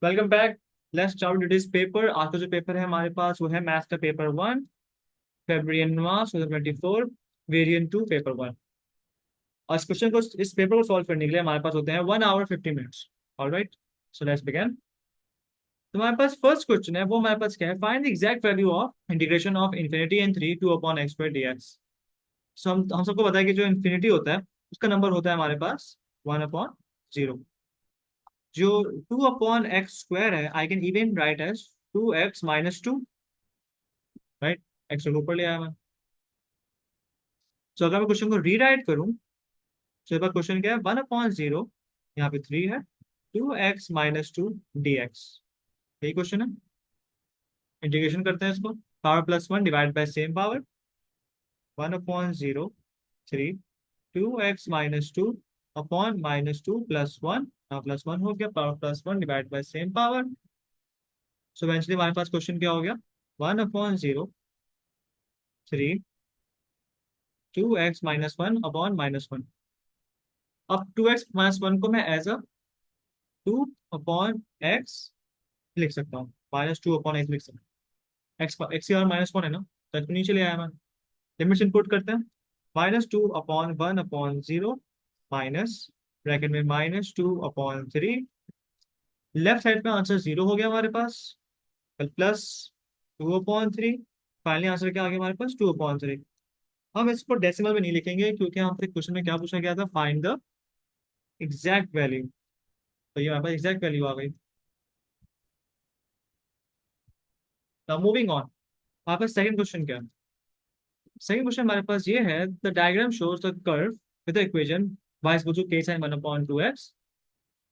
Welcome back. Let's start today's paper. आज का जो पेपर है हमारे पास वो है मैथ्स का पेपर 1, फरवरी मार्च 2024, वेरिएंट 2 पेपर 1। और इस पेपर को सॉल्व करने के लिए हमारे पास होते हैं 1 hour 50 minutes। Alright, so let's begin. तो हमारे पास फर्स्ट क्वेश्चन है, वो हमारे पास क्या है, find the exact value of integration of infinity and 3 2 upon x square dx। सो हम सबको पता है कि जो इन्फिनिटी होता है उसका नंबर होता है हमारे पास 1/0। जो 2/x² है, I can even write as 2x - 2। Right, x को ऊपर ले आया मैं। तो अगर मैं क्वेश्चन को रीराइट करूं तो क्वेश्चन क्या है, 1/0, यहाँ पे 3 है, 2x - 2 dx। यही क्वेश्चन है। इंटीग्रेशन करते हैं इसको, power +1 divide by same power, 1/0 3 2x - 2 upon -2 +1। +1 हो गया, power +1 divide by same power. So eventually हमारे पास क्वेश्चन क्या हो गया, 1/0 3 2x - 1 अपॉन -1। अब 2x - 1 को मैं एज अ 2/x लिख सकता हूँ, -2/x लिख सकता हूँ। एक्स और -1 है ना, तो इसको नीचे ले आया मैं। लिमिट्स इनपुट करते हैं, -2/1/0 माइनस ब्रैकेट में -2/3। लेफ्ट साइड में आंसर 0 हो गया हमारे पास, प्लस 2/3। फाइनली आंसर क्या आ गया हमारे पास, 2/3। हम इसको डेसिमल में नहीं लिखेंगे क्योंकि हमसे क्वेश्चन में क्या पूछा गया था, फाइंड द एग्जैक्ट वैल्यू। तो ये हमारे पास एग्जैक्ट वैल्यू आ गई। नाउ मूविंग ऑन, हमारे पास सेकंड क्वेश्चन क्या है। सेकंड क्वेश्चन हमारे पास ये है, the diagram shows the curve with the equation y is to k sin 1/2x।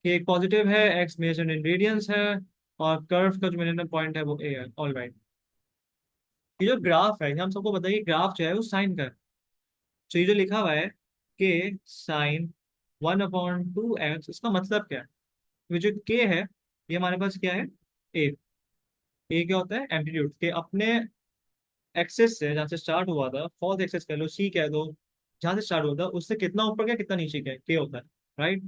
ये एक पॉजिटिव है, x मेजर इन रेडियंस है, और कर्व का जो मिनिमम पॉइंट है वो a है। ऑल राइट, ये जो ग्राफ है, हम सबको बताइए ग्राफ जो है वो साइन का है। तो ये जो लिखा हुआ है k sin 1/2x, इसका मतलब क्या है। ये जो k है ये हमारे पास क्या है, a। a क्या होता है, एम्पलीट्यूड के अपने एक्सेस से, जहाँ से स्टार्ट हुआ था, फोर्थ एक्सेस कह लो, सी कह दो, जहाँ से स्टार्ट हुआ था उससे कितना ऊपर गया कितना नीचे गया, के होता है। राइट,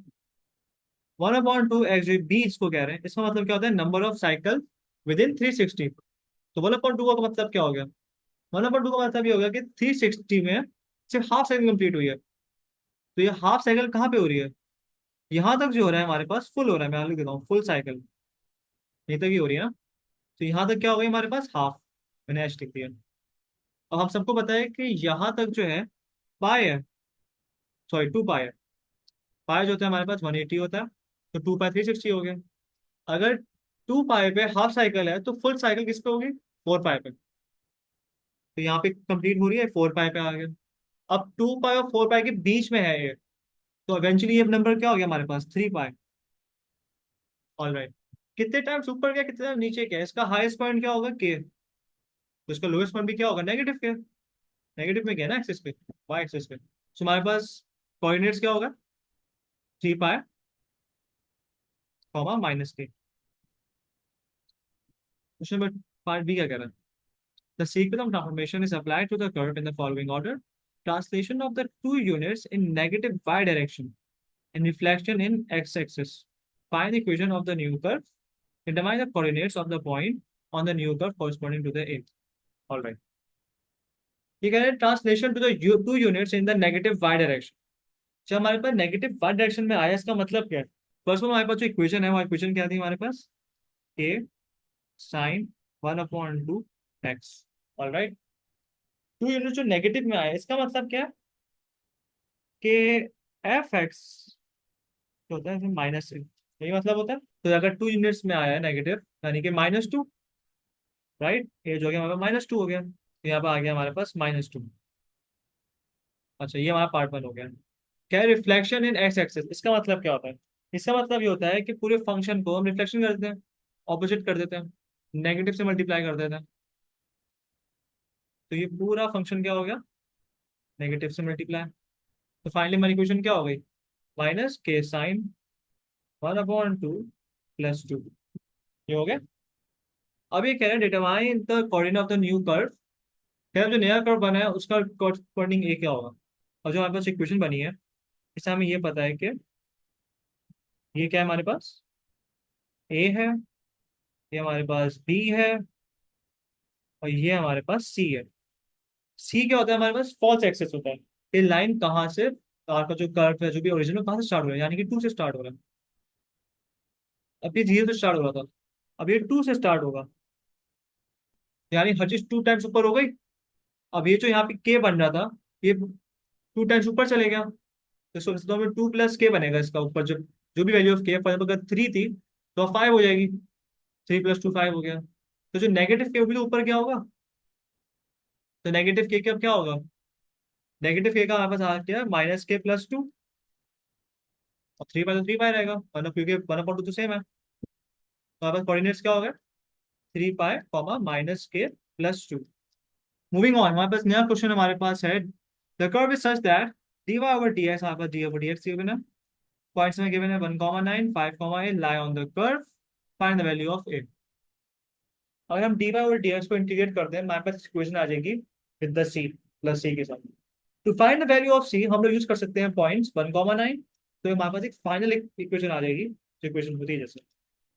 1/2x जो बी इसको कह रहे हैं, इसका मतलब क्या होता है, number of cycle with in 360। तो 1/2 का मतलब क्या हो गया, 1/2 का मतलब ये हो गया कि 360 में सिर्फ हाफ साइकिल कंप्लीट हुई है। तो ये हाफ साइकिल कहाँ पे हो रही है, यहाँ तक जो हो रहा है हमारे पास फुल हो रहा है। मैं लिख देता हूँ फुल साइकिल, यहीं तक ही हो रही है ना। तो यहाँ तक क्या हो गई हमारे पास, हाफ। मैंने एच लिख दिया। अब हम सबको पता है कि यहाँ तक जो है पाई है, सॉरी 2 पाई है। पाई जो होता है हमारे पास 180 होता है, तो 2 पाई 360 हो गया। अगर 2 पाई पे हाफ साइकिल है तो फुल साइकिल किस पे होगी, 4 पाई पे। तो यहाँ पे कंप्लीट हो रही है, 4 पाई पे आ गया। अब 2 पाई और 4 पाई के बीच में है ये, तो इवेंचुअली ये नंबर क्या हो गया हमारे पास, 3 पाई। ऑल राइट, कितने टाइम्स ऊपर गया कितने टाइम नीचे गया, इसका हाईएस्ट पॉइंट क्या होगा, के। तो इसका लोएस्ट पॉइंट भी क्या होगा, नेगेटिव के। नेगेटिव में गया ना एक्सिस पे, वाई एक्सिस पे। तो हमारे पास कोऑर्डिनेट्स क्या होगा, 3 पाई कॉमा -के। क्वेश्चन नंबर पार्ट बी क्या कह रहा है, the sequence of transformation is applied to the curve in the following order: translation of the two units in negative y direction and reflection in x-axis. Find the equation of the new curve. Determine the coordinates of the point on the new curve corresponding to the a. All right. ये कह रहे हैं translation to the two units in the negative y direction. जब हमारे पास negative y direction में आया, इसका मतलब क्या है। फर्स्ट में हमारे पास जो इक्वेशन है वो इक्वेशन क्या थी हमारे पास, a sin 1/2x। All right, two unit जो नेगेटिव में आया इसका मतलब क्या है कि एफ एक्स होता है माइनस से, यही मतलब होता है। तो अगर 2 यूनिट्स में आया है नेगेटिव, यानी कि -2। राइट, ये जो हो गया हमारे -2 हो गया, तो यहाँ पे आ गया हमारे पास -2। अच्छा, ये हमारा पार्ट 1 हो गया। क्या है रिफ्लेक्शन इन एक्स एक्सिस, इसका मतलब क्या होता है। इसका मतलब ये होता है कि पूरे फंक्शन को हम रिफ्लेक्शन कर देते हैं, ऑपोजिट कर देते हैं, नेगेटिव से मल्टीप्लाई कर देते हैं। तो ये पूरा फंक्शन क्या हो गया, नेगेटिव से मल्टीप्लाई। तो फाइनली हमारी इक्वेशन क्या हो गई, -k sin 1/2 +2। ये हो गया। अब ये कह रहे हैं determine the coordinate of the new curve. खैर जो नया कर्व बना है उसका कोऑर्डिनेट ए क्या होगा। और जो हमारे पास इक्वेशन बनी है, इससे हमें ये पता है कि ये क्या है हमारे पास, ए है ये हमारे पास बी है और ये हमारे पास सी है। सी क्या होता है हमारे पास, फॉल्स एक्सेस होता है। ये लाइन कहाँ से, कार का जो कर्व है जो भी ओरिजिनल कहाँ से स्टार्ट हो रहा है, यानी कि टू से स्टार्ट हो रहा है। अब ये जीरो से स्टार्ट हो रहा था, अब ये टू से स्टार्ट होगा, यानी हर चीज टू टाइम्स ऊपर हो गई। अब ये जो यहाँ पे के बन रहा था, ये टू टाइम्स ऊपर चले गया, तो इसको में टू प्लस के बनेगा इसका ऊपर, जो जो भी वैल्यू ऑफ के, फॉर एग्जाम्पल अगर थ्री थी तो फाइव हो जाएगी, थ्री प्लस टू फाइव हो गया। तो जो नेगेटिव के भी तो ऊपर क्या होगा, तो नेगेटिव के अब क्या होगा, नेगेटिव के का हमारे पास आ गया माइनस के प्लस टू, और थ्री पाई तो थ्री पाई रहेगा, मतलब क्योंकि वन अपॉइंट टू तो सेम है, तो हमारे पास कोऑर्डिनेट्स क्या हो गया, three pi comma minus k plus two. Moving on, हमारे पास नया क्वेश्चन हमारे पास है, the curve is such that dy over dx, हमारे पास d over d x given है, पॉइंट्स में गिवन है 1,9 5,8 lie on the curve, find the value of a. अगर हम dy over dx को इंटीग्रेट करते हैं, हमारे पास इक्वेशन आ जाएगी with the c, plus c के साथ। To find the value of c हम लोग यूज कर सकते हैं पॉइंट्स 1,9, तो हमारे पास एक फाइनल इक्वेशन आ जाएगी, जो इक्वेशन होती है जैसे।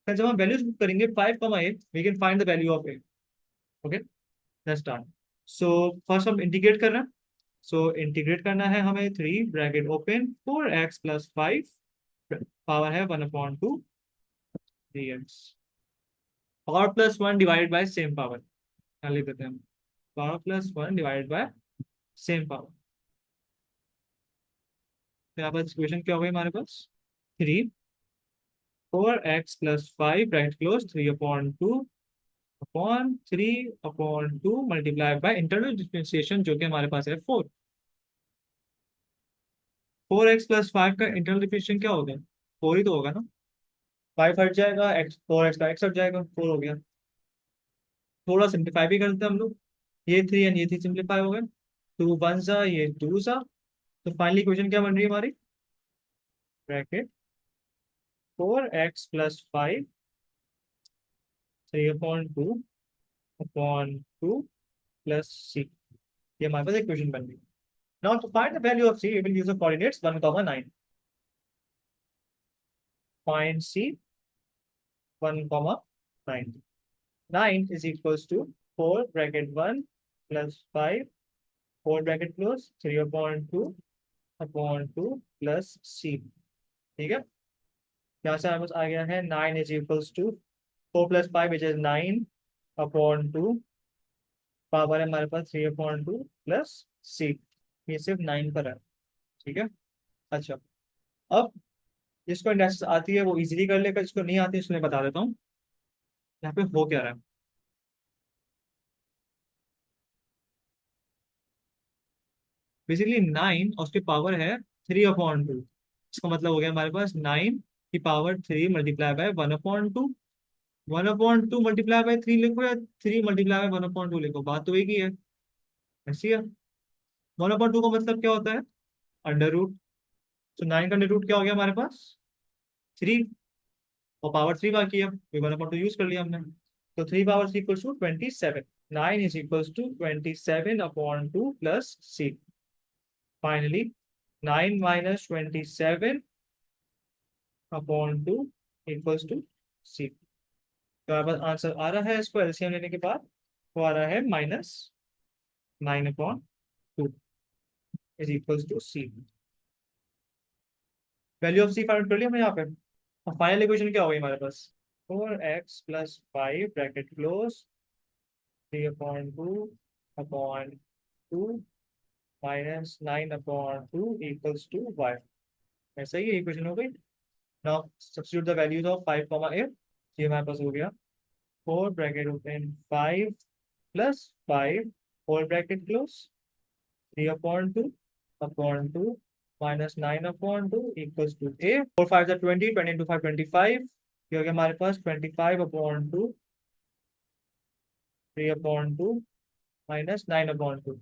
फिर जब हम वैल्यूज करेंगे 5,8 we can find the value of a. Okay, let's start. So first हम इंटीग्रेट कर रहे हैं, सो इंटीग्रेट करना है हमें, three bracket open 4x+5 power है 1/2 dx, power plus one divided by same power, यहाँ लिख देते हैं हम, power plus one divided by same power. तो यहाँ पर इक्वेशन क्या हो गई हमारे पास, three 4x+5 bracket close 3/2 upon 3/2 multiply by internal differentiation जो कि हमारे पास है फोर। 4x+5 का इंटरनल डिफरेंशिएशन क्या होगा, फोर ही तो होगा ना, फाइव हट जाएगा, एक्स फोर एक्स का एक्स हट जाएगा, फोर हो गया। थोड़ा सिंप्लीफाई भी करते हैं हम लोग, ये थ्री एंड ये थ्री सिंप्लीफाई हो गए, टू वन सा ये टू सा, तो फाइनली इक्वेशन क्या बन रही है हमारी, bracket 4x+5 3/2 upon two plus c, ये हमारे पास इक्वेशन बन गई। Now to find the value of c, we will use the coordinates 1,9. Find c 1,9. 9 is equals to 4 bracket 1 plus 5 4 bracket close 3/2 plus c। ठीक है, यहाँ से हमारे पास आ गया है 9 is equals to 4 plus 5 which is 9/2, power है हमारे पास 3/2 प्लस c, ये सिर्फ 9 पर है। ठीक है, अच्छा, अब जिसको इंडेक्स आती है वो इजीली कर लेगा, जिसको नहीं आती उसमें बता देता हूँ यहाँ पे हो क्या रहा है। बेसिकली नाइन और उसकी पावर है 3/2, इसका मतलब हो गया हमारे पास नाइन की power three multiply by 1/2, 1/2 multiply by three लिखो या थ्री मल्टीप्लाई बाय 1/2 लिखो, बात तो एक ही है, ऐसी है। 1/2 का मतलब क्या होता है, अंडर रूट, तो नाइन का अंडर रूट क्या हो गया हमारे पास, थ्री, और पावर थ्री बाकी है, 1/2 यूज कर लिया हमने, तो three power three equals to 27, nine is equals to 27/2 plus c. Finally 9 minus 27/2 equals to c. तो हमारे पास आंसर आ रहा है, इसको एलसीएम लेने के बाद वो आ रहा है -9/2 is equals to c. Value of c find कर लिया हमने यहाँ पे, और फाइनल इक्वेशन क्या हो गई हमारे पास, 4x+5 bracket close 3/2/2 -9/2 equals to y। ऐसा ही इक्वेशन हो गई। Now substitute the values of 5,8, ये हमारे पास हो गया 4 bracket open 5 plus 5 4 bracket close 3/2/2 -9/2 equals to a, 4 5 20, 20 into 5 25, ये हो गया हमारे पास 25/2 3/2 -9/2।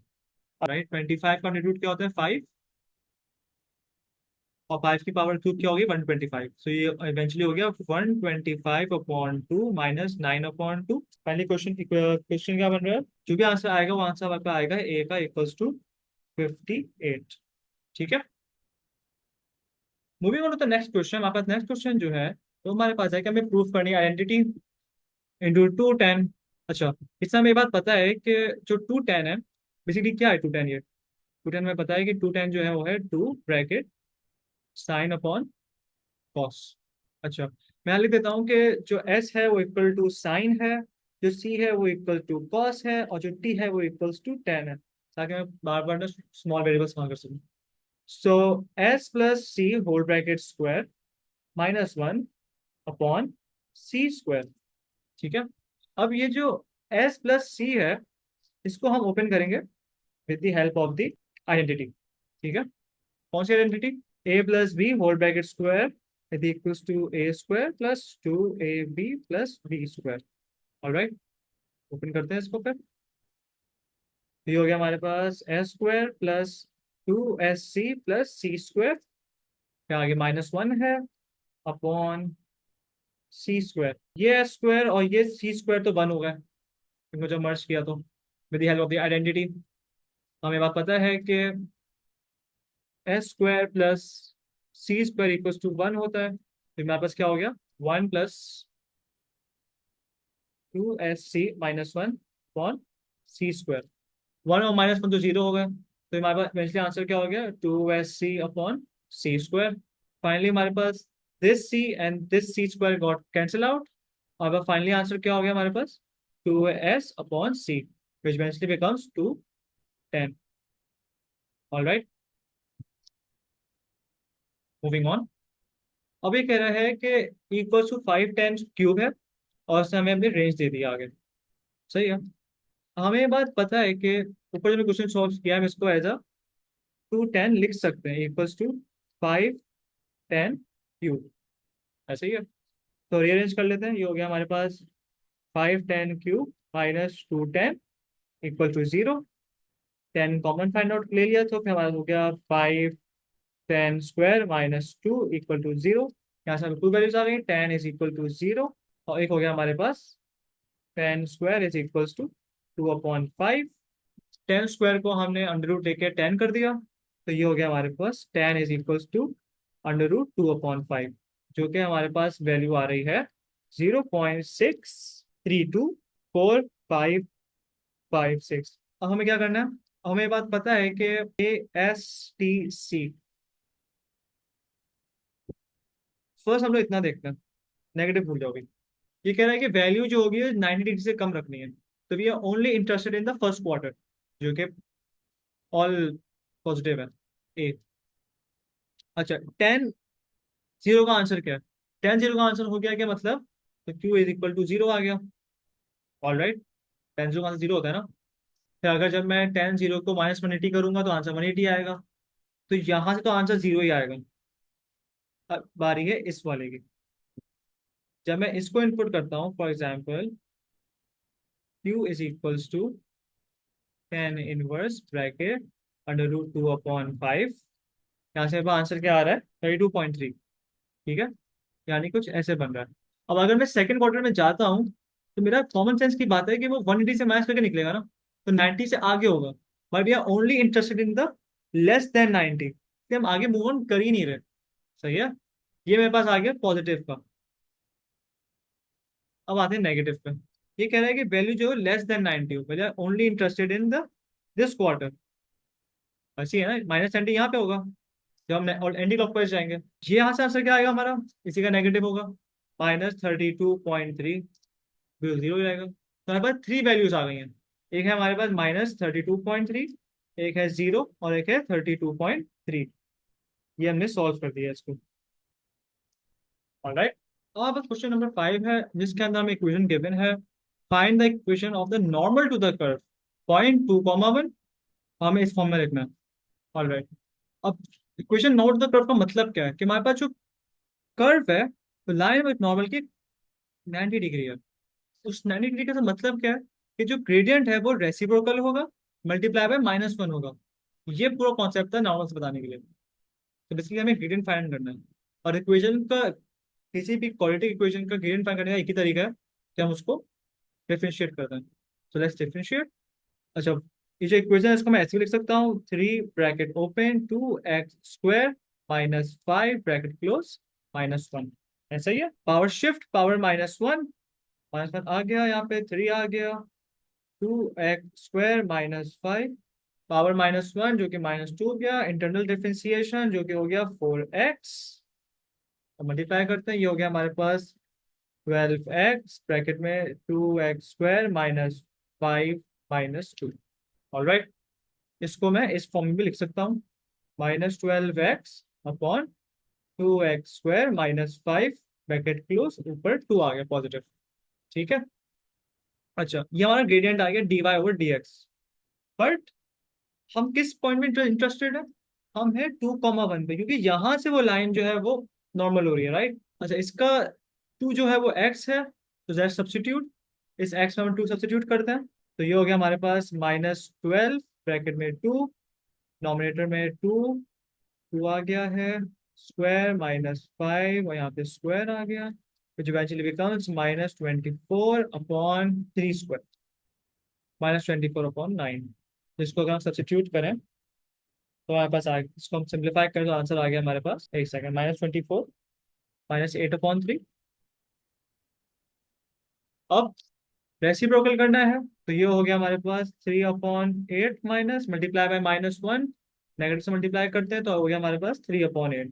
राइट, 25 का रूट क्या होता है 5, और 5 की पावर क्यूब क्या होगी 125, सो ये इवेंचुअली हो गया 125/2 -9/2। पहले क्वेश्चन क्वेश्चन क्या बन रहा है, जो भी आंसर आएगा वो आंसर आपका आएगा ए का इक्वल्स टू 58। ठीक है, moving on to the next question, हमारे पास नेक्स्ट क्वेश्चन जो है तो हमारे पास है कि हमें प्रूफ करनी है आइडेंटिटी इंटू 2 tan। अच्छा, इससे हमें ये बात पता है कि जो 2 tan है, बेसिकली क्या है 2 tan? ये 2 tan में पता है कि 2 tan जो है वो है 2 ब्रैकेट साइन अपॉन कॉस। अच्छा, मैं यहाँ लिख देता हूँ कि जो s है वो इक्वल टू साइन है, जो c है वो इक्वल टू कॉस है, और जो t है वो इक्वल्स टू tan है, ताकि मैं बार बार ना स्मॉल वेरिएबल्स वहाँ कर सकूँ। सो s प्लस सी whole bracket square -1 upon c square. ठीक है। अब ये जो s प्लस सी है, इसको हम ओपन करेंगे with the help of the identity. ठीक है। कौन सी identity? A plus b whole bracket square is equals to a square plus 2ab plus b square. Alright, open करते हैं इसको फिर। ये हो गया हमारे पास s square plus 2sc plus c square, क्या आगे -1 है अपॉन सी स्क्वायर। ये एस स्क्वायर और ये सी स्क्वायर तो 1 हो गए, इनको जब मर्ज किया तो with the help of the identity हमें बात पता है कि s square plus c square equals to 1 होता है। तो हमारे पास क्या हो गया? 1 plus 2sc -1 upon c square. 1 और -1 तो 0 हो गए, तो हमारे पास इवेंचुअली आंसर क्या हो गया? 2sc upon c square. Finally हमारे पास this c and this c square got cancel out, और फाइनली आंसर क्या हो गया हमारे पास? 2s upon c, which eventually becomes 2 tan। Alright, moving on. अब ये कह रहा है कि इक्वल टू 5 tan³ है, और उसने हमें अपनी रेंज दे दी आगे। सही है। हमें ये बात पता है कि ऊपर जो क्वेश्चन सॉल्व किया है, हम इसको एज अ 2 tan लिख सकते हैं, इक्वल्स टू 5 tan³ ऐसे ही है। तो रीअरेंज कर लेते हैं। ये हो गया हमारे पास 5 tan³ -2 tan equal to 0। 10 common find out ले लिया, तो फिर हमारा हो गया 5 tan² -2 इक्वल टू 0। यहाँ से हमें 2 वैल्यूज आ गई, tan इज इक्वल टू 0, और एक हो गया हमारे पास tan² is equals to 2/5। Ten square को हमने अंडर रूट लेके 10 कर दिया, तो ये हो गया हमारे पास tan इज इक्वल्स टू √2/5, जो कि हमारे पास वैल्यू आ रही है 0.632456। अब हमें क्या करना है? हमें ये बात पता है कि ASTC, फर्स्ट हम लोग इतना देखते हैं, नेगेटिव भूल जाओगे। ये कह रहा है कि वैल्यू जो होगी 90 डिग्री से कम रखनी है, तो we are only interested in the first quarter, जो कि ऑल पॉजिटिव है। ए। अच्छा, 10 0 का आंसर क्या है? 10 0 का आंसर हो गया क्या मतलब? तो क्यू इज इक्वल टू 0 आ गया। ऑल राइट, 10 0 का आंसर 0 होता है ना। फिर अगर जब मैं 10 0 को -180 करूंगा तो आंसर 180 आएगा, तो यहाँ से तो आंसर 0 ही आएगा। अब बारी है इस वाले की। जब मैं इसको इनपुट करता हूँ, for example q is equals to 10 inverse bracket √2/5, यहाँ से आंसर क्या आ रहा है? 32.3। ठीक है, यानी कुछ ऐसे बन रहा है। अब अगर मैं सेकंड क्वार्टर में जाता हूँ, तो मेरा कॉमन सेंस की बात है कि वो 180 से माइनस करके निकलेगा ना, तो 90 से आगे होगा। But we are only interested in the less than 90, इसलिए हम आगे मूव ऑन कर ही नहीं रहे। सही है। ये मेरे पास आ गया पॉजिटिव का। अब आते हैं नेगेटिव पे। ये कह रहा है कि वैल्यू जो है लेस देन 90 हो, we are only interested in the this quarter. ऐसी है ना, -90 यहाँ पे होगा जब हम और एंटी क्लॉकवाइज जाएंगे। ये यहाँ से आंसर क्या आएगा हमारा? इसी का नेगेटिव होगा, -32.3, 0 ही रहेगा। तो हमारे पास 3 वैल्यूज आ गई हैं। एक है हमारे पास -32.3, एक है 0, और एक है 32.3। ये हमने सॉल्व कर दिया इसको। ऑलराइट, अब बस क्वेश्चन नंबर 5 है, जिसके अंदर हमें इक्वेशन गिवन है। Find the equation of the normal to the curve point 2,1। हमें इस फॉर्म में लिखना है। ऑलराइट, अब equation normal to the curve का मतलब क्या है? कि हमारे पास जो कर्व है, तो लाइन विथ नॉर्मल की 90 डिग्री है। उस 90 डिग्री का मतलब क्या है? कि जो ग्रेडियंट है वो रेसिप्रोकल होगा, मल्टीप्लाई बाय -1 होगा। ये पूरा कॉन्सेप्ट था नॉर्मल्स बताने के लिए। तो बेसिकली हमें ग्रेडियंट फाइंड करना है, और इक्वेशन का, किसी भी क्वाड्रेटिक इक्वेशन का ग्रेडियंट फाइंड करने का एक ही तरीका है कि हम उसको डिफरेंशिएट करते हैं। So let's differentiate. अच्छा, ये जो इक्वेशन है इसको मैं ऐसे भी लिख सकता हूँ, 3 bracket open 2x² -5 bracket close -1। ऐसा ही है। पावर शिफ्ट पावर -1 -1 आ गया, यहाँ पे 3 आ गया, 2x² -5 पावर -1 जो कि -2 हो गया, इंटरनल डिफरेंशिएशन जो कि हो गया 4x, तो मल्टीप्लाई करते हैं, ये हो गया हमारे पास 12x ब्रैकेट में 2x² -5 -2। ऑलराइट, इसको मैं इस फॉर्म में भी लिख सकता हूँ, -12x upon 2x² -5 bracket close, ऊपर 2 आ गया पॉजिटिव। ठीक है, अच्छा ये हमारा ग्रेडियंट आ गया dy/dx। बट हम किस पॉइंट में इंटरेस्टेड है? हम है 2,1 पे, क्योंकि यहाँ से वो लाइन जो है वो नॉर्मल हो रही है, राइट। अच्छा इसका 2 जो है वो x है, तो दैट सब्सटीट्यूट, इस x में हम 2 सब्सटीट्यूट करते हैं, तो ये हो गया हमारे पास -12 ब्रैकेट में 2, नॉमिनेटर में 2 आ गया है, स्क्वायर -5 और यहाँ पे स्क्वायर आ गया, which eventually becomes -24/3², -24/9। इसको अगर हम सब्सटीट्यूट करें तो हमारे पास आ, इसको हम सिंप्लीफाई करें तो आंसर आ गया हमारे पास, एक सेकंड, -24 -8/3। अब रेसिप्रोकल करना है, तो ये हो गया हमारे पास 3/8 माइनस मल्टीप्लाई बाय -1, नेगेटिव से मल्टीप्लाई करते हैं तो हो गया हमारे पास 3/8।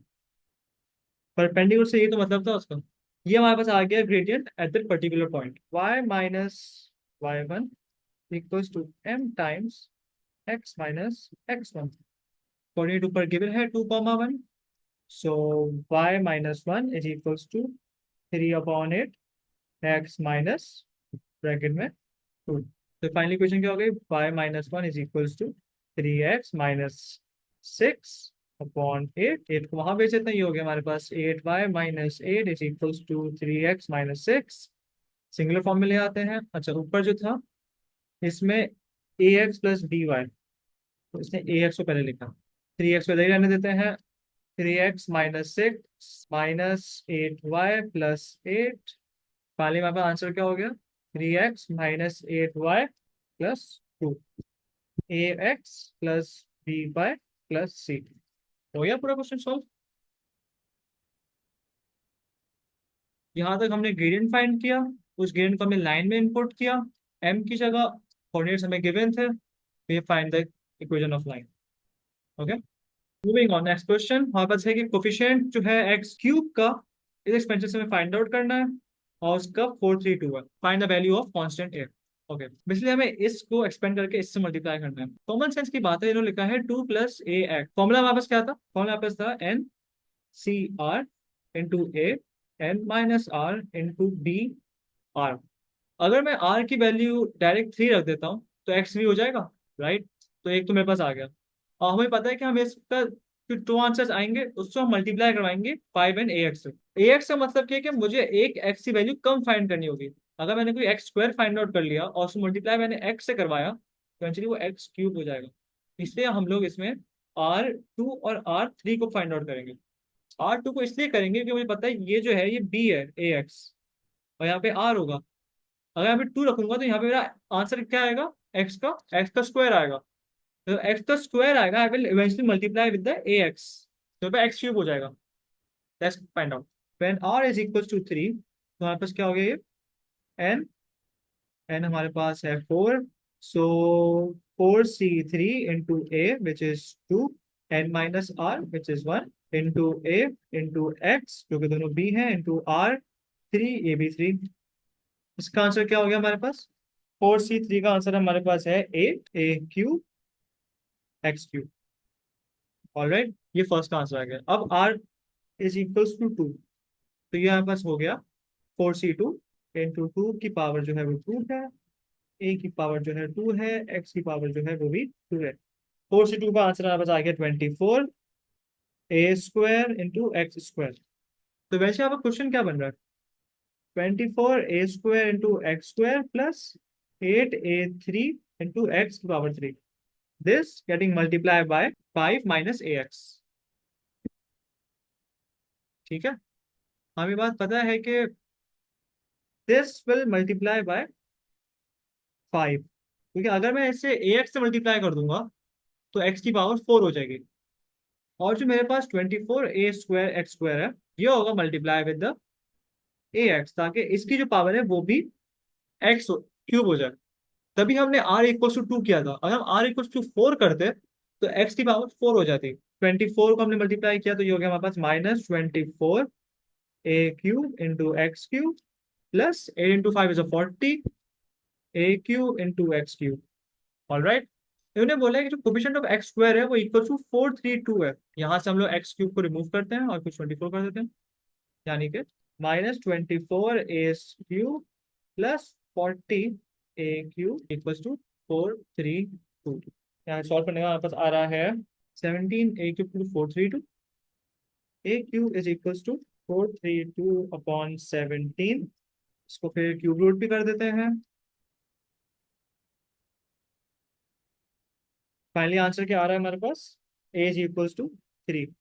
परपेंडिकुलर से ये तो मतलब था उसका। ये हमारे पास आ गया gradient at that particular point, y-y1 equals to m times x-x1। Coordinate ऊपर गिवन है 2,1, so y-1 is equals to 3/8 x minus bracket में 2। तो फाइनली क्वेश्चन क्या हो गई, y-1 is equals to 3x minus 6/8। 8 को वहां भेज देते हैं, ये हो गया हमारे पास 8y-8 is equals to 3x-6। Singular form में ले आते हैं। अच्छा ऊपर जो था इसमें ax प्लस dy, तो इसने ax को पहले लिखा, 3x को इधर ही रहने देते हैं, 3x-6 -8y+8। फाइनली हमारे पास आंसर क्या हो गया, 3x-8y+2, ax plus by plus c। हो गया पूरा क्वेश्चन सॉल्व। यहाँ तक हमने ग्रेडियंट फाइंड किया, उस ग्रेडियंट को हमने लाइन में इंपुट किया, m की जगह कोऑर्डिनेट्स हमें गिवन थे, we find the equation of line. Okay, moving on next question, हमारे पास है कि कोफिशिएंट जो है x³ का, इस एक्सपेंशन से हमें फाइंड आउट करना है, और उसका 4, 3, 2 है, find the value of constant a। Okay, इसलिए हमें इसको एक्सपेंड करके इससे मल्टीप्लाई करना है। कॉमन सेंस की बात है, इन्होंने लिखा है 2 + ax। फॉर्मूला हमारे पास क्या था, फॉर्मूला हमारे पास था NCR into a, n-r into b r। अगर मैं r की वैल्यू डायरेक्ट 3 रख देता हूँ तो x भी हो जाएगा, राइट। तो एक तो मेरे पास आ गया, और हमें पता है कि हम इसका जो 2 आंसर्स आएंगे उसको हम मल्टीप्लाई करवाएंगे 5 एंड ax से। ax का मतलब क्या है कि मुझे एक x की वैल्यू कम फाइंड करनी होगी। अगर मैंने कोई x² फाइंड आउट कर लिया और उसको मल्टीप्लाई मैंने x से करवाया तो एक्चुअली वो x³ हो जाएगा। इसलिए हम लोग इसमें r2 और r3 को फाइंड आउट करेंगे। r2 को इसलिए करेंगे क्योंकि मुझे पता है ये जो है ये b है ax, और यहाँ पे r होगा। अगर यहाँ पे 2 रखूंगा तो यहाँ पे मेरा आंसर क्या आएगा, x का स्क्वायर आएगा। तो x का स्क्वायर आएगा, I will eventually multiply with the ax, तो पे x³ हो जाएगा। Let's find out, when r is equal to 3, तो हमारे पास क्या हो गया, ये n, n हमारे पास है 4, सो 4c3 into a which is 2, n minus r which is 1, into a into x जो कि दोनों b हैं, इंटू r3, ये भी 3। इसका आंसर क्या हो गया हमारे पास, 4c3 का आंसर हमारे पास है 8a³ x³। ऑलराइट, ये फर्स्ट आंसर आ गया। अब r इज इक्वल्स टू 2, तो ये हमारे पास हो गया 4c2 इंटू 2 की पावर जो है वो 2 है, a की पावर जो है 2 है, x की पावर जो है वो भी 2 है। 4c2 का आंसर हमारे पास आ गया 24 a² इंटू x²। तो वैसे आपका क्वेश्चन क्या बन रहा है, 24 a² into x² plus 8a3 into x⁻³ this getting multiplied by 5 minus ax। ठीक है, हमें बात पता है कि this will multiply by 5, क्योंकि अगर मैं इसे ax से मल्टीप्लाई कर दूंगा तो x की पावर 4 हो जाएगी, और जो मेरे पास 24a² x² है ये होगा मल्टीप्लाई विद द ax, ताकि इसकी जो पावर है वो भी एक्स क्यूब हो जाए। तभी हमने आर इक्वल टू 2 किया था। अगर हम आर इक्वल टू 4 करते तो एक्स की पावर 4 हो जाती। 24 को हमने मल्टीप्लाई किया तो ये हो गया हमारे पास -24 a cube into x cube plus 8 × 5 is 40 a cube into x cube. Alright, इन्होंने बोला है कि जो कोफिशिएंट ऑफ एक्स स्क्वायर है वो इक्वल टू 432 है। यहाँ से हम लोग एक्स क्यूब को रिमूव करते हैं और कुछ 24 कर देते हैं, यानी कि -24 a cube plus 40 a cube equal to 432। यहाँ सॉल्व करने का हमारे पास आ रहा है 17 a cube to 432। A cube is equal to 432/17। इसको फिर क्यूब रूट भी कर देते हैं। फाइनली आंसर क्या आ रहा है हमारे पास, ए इज इक्वल टू 3,